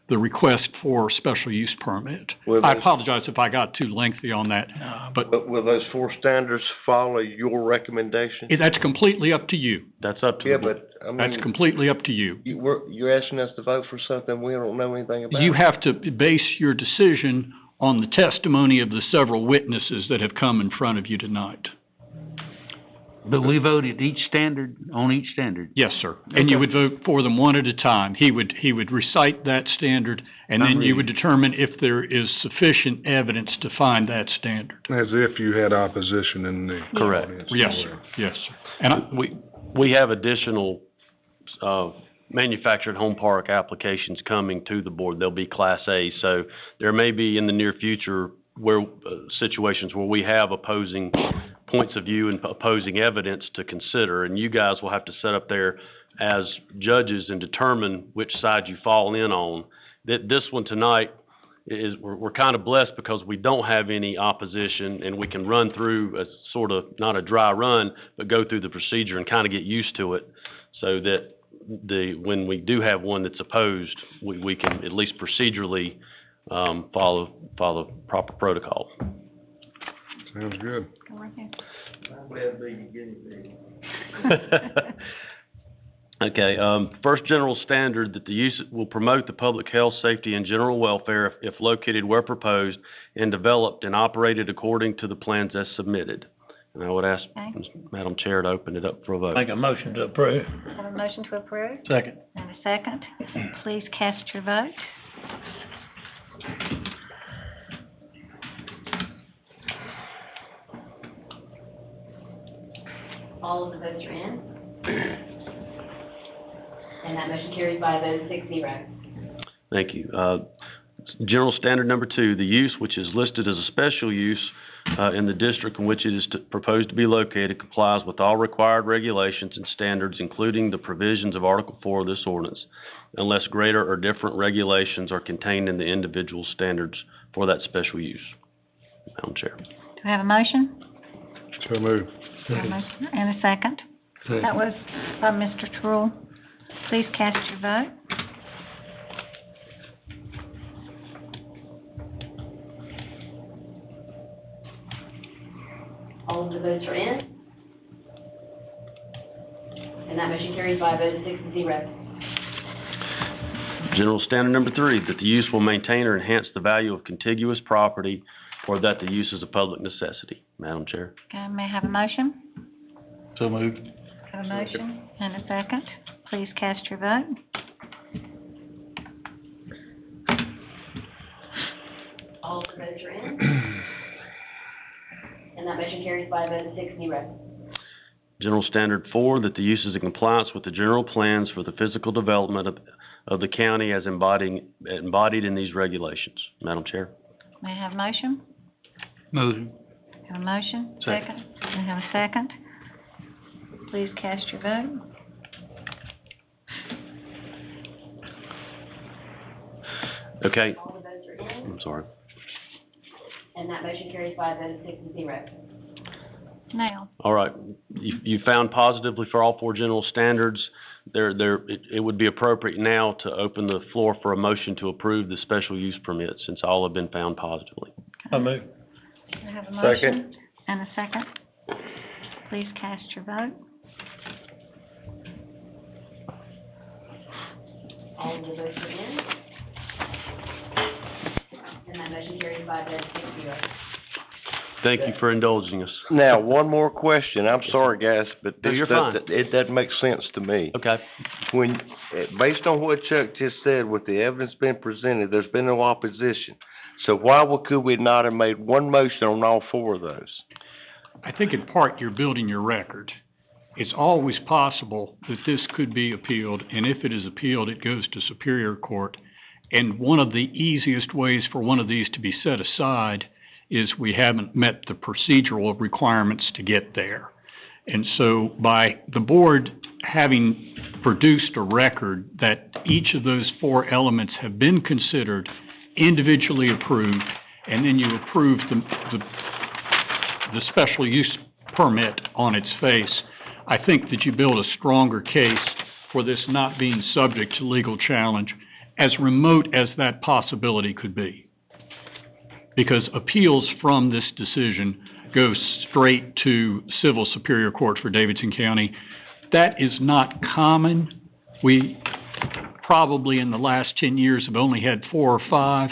the request for special use permit. Will I those- apologize if I got too lengthy on that, but Will those 4 standards follow your recommendation? that's completely up to you. That's up to Yeah, the board. but, I mean. That's completely up to you. You're asking us to vote for something we don't know anything about? You have to base your decision on the testimony of the several witnesses that have come in front of you tonight. But we voted each standard, on each standard. Yes, sir. And you would vote for them one at a time. He would recite that standard, and then you would determine if there is sufficient evidence to find that standard. As if you had opposition in the Correct. audience. Yes, sir. Yes, sir. And We have additional, manufactured home park applications coming to the board. They'll be Class A, so there may be in the near future where, situations where we have opposing points of view and opposing evidence to consider, and you guys will have to sit up there as judges and determine which side you fall in on. This one tonight is, we're kind of blessed because we don't have any opposition, and we can run through a sort of, not a dry run, but go through the procedure and kind of get used to it, so that when we do have one that's opposed, we can at least procedurally, follow proper protocol. Sounds good. Okay, first general standard, that the use will promote the public health, safety, and general welfare if located where proposed and developed and operated according to the plans as submitted. And I would ask Madam Chair to open it up for a vote. Make a motion to approve. Have a motion to approve? Second. And a second. Please cast your vote. All of the votes are in. And that motion carries by a vote of 6-0. Thank you. General standard number 2, the use which is listed as a special use in the district in which it is proposed to be located complies with all required regulations and standards, including the provisions of Article 4 of this ordinance, unless greater or different regulations are contained in the individual standards for that special use. Madam Chair. Do we have a motion? So moved. And a second? That was by Mr. Trull. Please cast your vote. All of the votes are in. And that motion carries by a vote of 6-0. General standard number 3, that the use will maintain or enhance the value of contiguous property, or that the use is a public necessity. Madam Chair. Okay, may I have a motion? So moved. Have a motion and a second. Please cast your vote. All of the votes are in. And that motion carries by a vote of 6-0. General standard 4, that the use is in compliance with the general plans for the physical development of the county as embodied in these regulations. Madam Chair. May I have a motion? Moved. Have a motion? Second. May I have a second? Please cast your vote. Okay. All the votes are in. I'm sorry. And that motion carries by a vote of 6-0. Now, All right. You found positively for all 4 general standards. It would be appropriate now to open the floor for a motion to approve the special use permit, since all have been found positively. I move. I have a motion Second. and a second. Please cast your vote. All of the votes are in. And that motion carries by a vote of 6-0. Thank you for indulging us. Now, one more question. I'm sorry, guys, but No, this you're fine. it doesn't make sense to me. Okay. When, based on what Chuck just said, with the evidence being presented, there's been no opposition. So why could we not have made one motion on all 4 of those? I think in part you're building your record. It's always possible that this could be appealed, and if it is appealed, it goes to Superior Court. And one of the easiest ways for one of these to be set aside is we haven't met the procedural requirements to get there. And so by the board having produced a record that each of those 4 elements have been considered, individually approved, and then you approve the special use permit on its face, I think that you build a stronger case for this not being subject to legal challenge as remote as that possibility could be. Because appeals from this decision go straight to civil superior court for Davidson County. That is not common. We probably in the last 10 years have only had 4 or 5,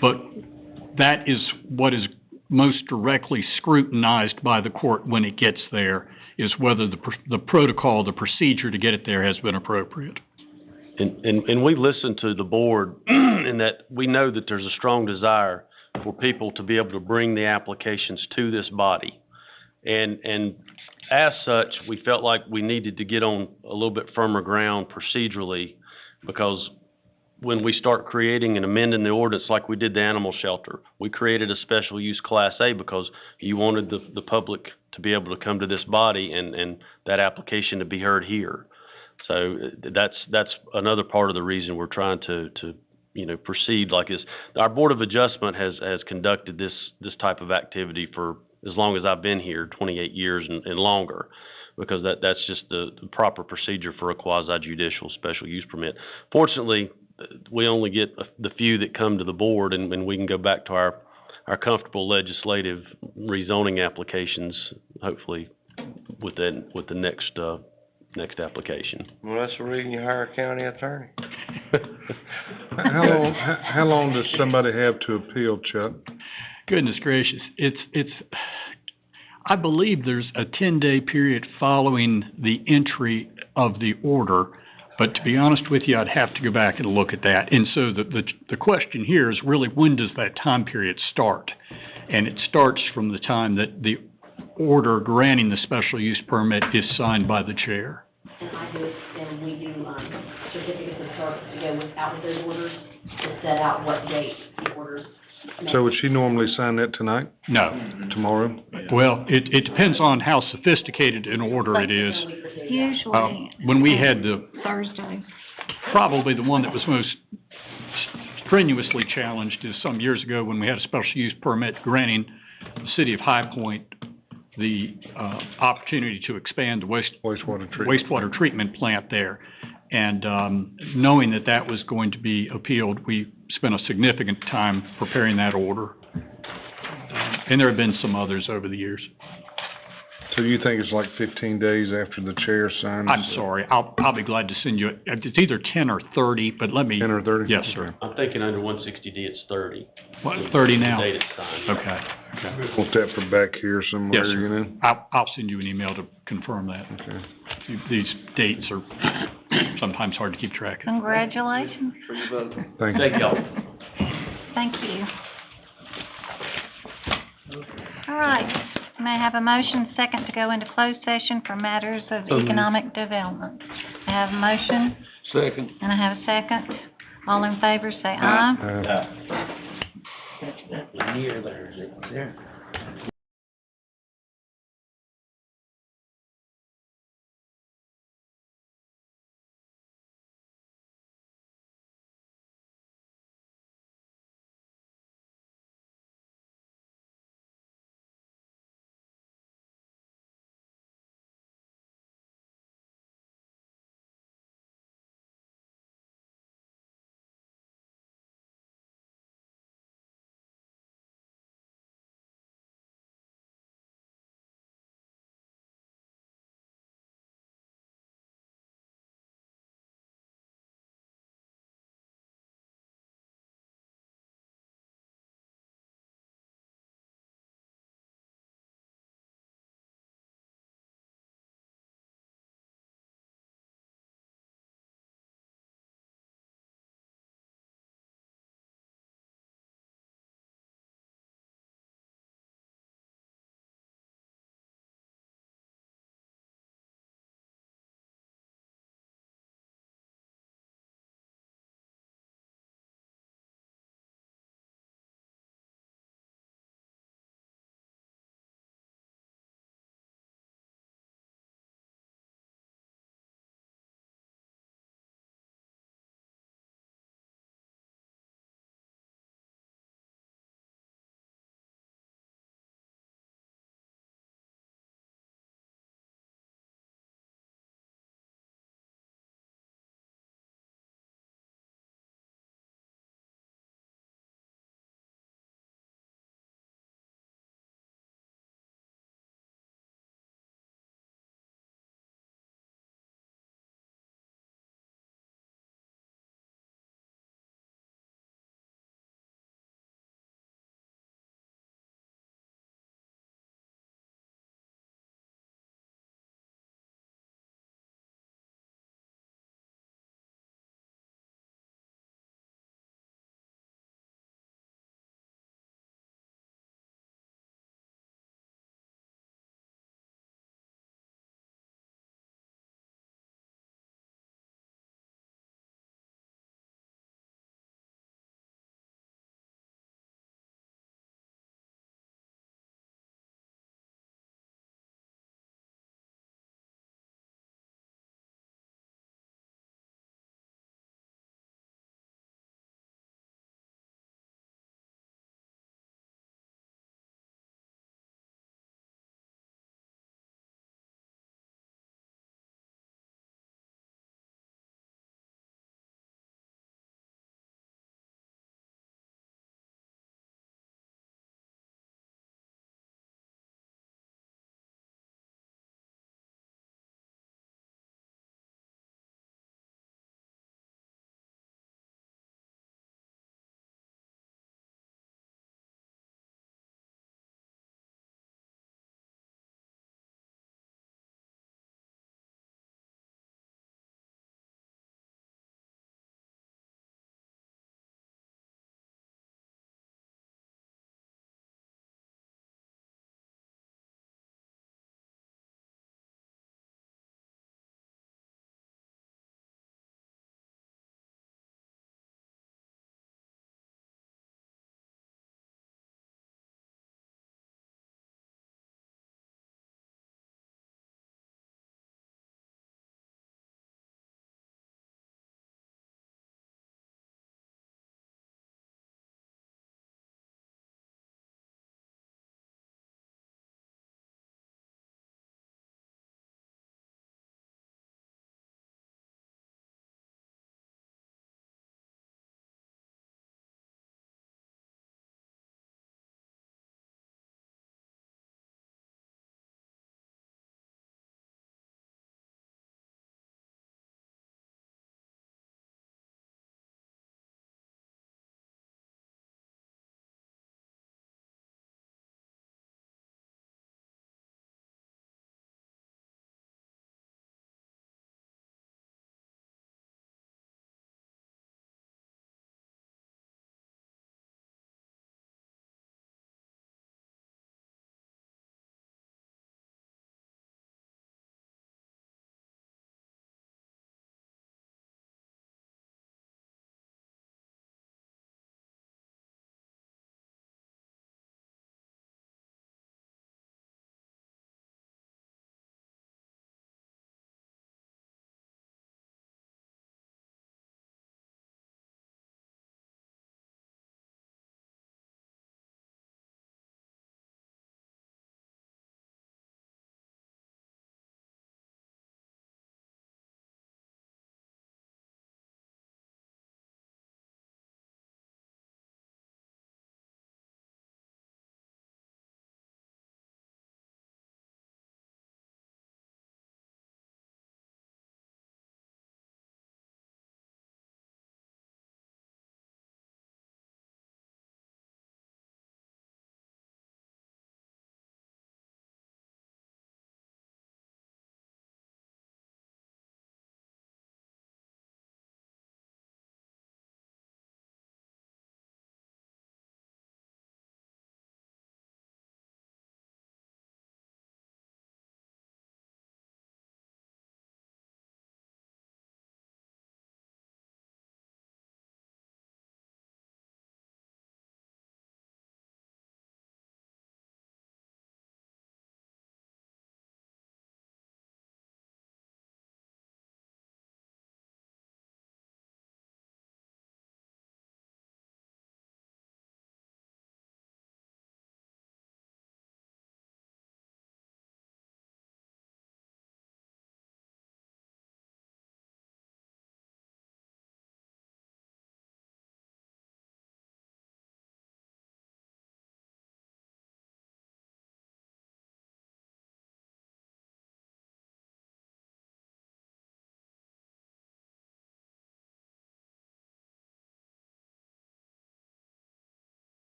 but that is what is most directly scrutinized by the court when it gets there, is whether the protocol, the procedure to get it there has been appropriate. And we listen to the board in that we know that there's a strong desire for people to be able to bring the applications to this body. And as such, we felt like we needed to get on a little bit firmer ground procedurally, because when we start creating and amending the ordinance like we did the animal shelter, we created a special use Class A because you wanted the public to be able to come to this body and that application to be heard here. So that's another part of the reason we're trying to proceed like this. Our Board of Adjustment has conducted this type of activity for as long as I've been here, 28 years and longer, because that's just the proper procedure for a quasi-judicial special use permit. Fortunately, we only get the few that come to the board, and we can go back to our comfortable legislative rezoning applications, hopefully with the next application. Well, that's the reason you hire a county attorney. How long does somebody have to appeal, Chuck? Goodness gracious, I believe there's a 10-day period following the entry of the order, but to be honest with you, I'd have to go back and look at that. And so the question here is really, when does that time period start? And it starts from the time that the order granting the special use permit is signed by the chair. And we do certificates of service to go without those orders to set out what date the orders. So would she normally sign that tonight? No. Tomorrow? Well, it depends on how sophisticated an order it is. Usually. When we had Thursday. probably the one that was most strenuously challenged is some years ago when we had a special use permit granting the city of High Point the opportunity to expand the wastewater treatment plant there. And knowing that was going to be appealed, we spent a significant time preparing that order. And there have been some others over the years. So you think it's like 15 days after the chair signs? I'm sorry. I'll be glad to send you, it's either 10 or 30, but let me. 10 or 30? Yes, sir. I'm thinking under 160D it's 30. What, 30 now? The date it's signed. Okay. Want that for back here somewhere, Yes, sir. you know? I'll send you an email to confirm that. Okay. These dates are sometimes hard to keep track of. Congratulations. Thank you. Thank y'all. Thank you. All right. May I have a motion second to go into closed session for matters of economic development? I have a motion. Second. And I have a second. All in favor, say aye. Near there, is it there?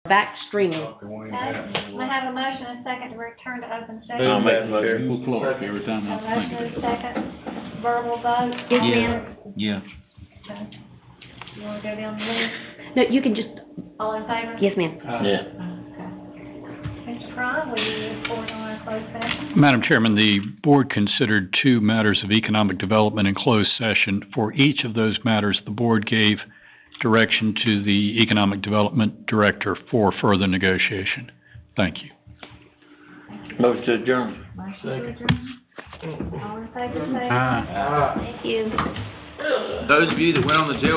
back streaming. Okay, we have a motion and a second to return to open session. I'll make the motion. We'll clock every time A I think motion of and it. a second, verbal vote. Yes, All in- ma'am. Yeah. Okay. You wanna go down the list? No, you can just, All in favor? yes, ma'am. Yeah. Mr. Fry, will you report on our closed session? Madam Chairman, the board considered 2 matters of economic development in closed session. For each of those matters, the board gave direction to the Economic Development Director for further negotiation. Thank you. Motion to adjourn. Motion to adjourn. All in favor, say Aye. aye. Thank you. Those of you that went on the jail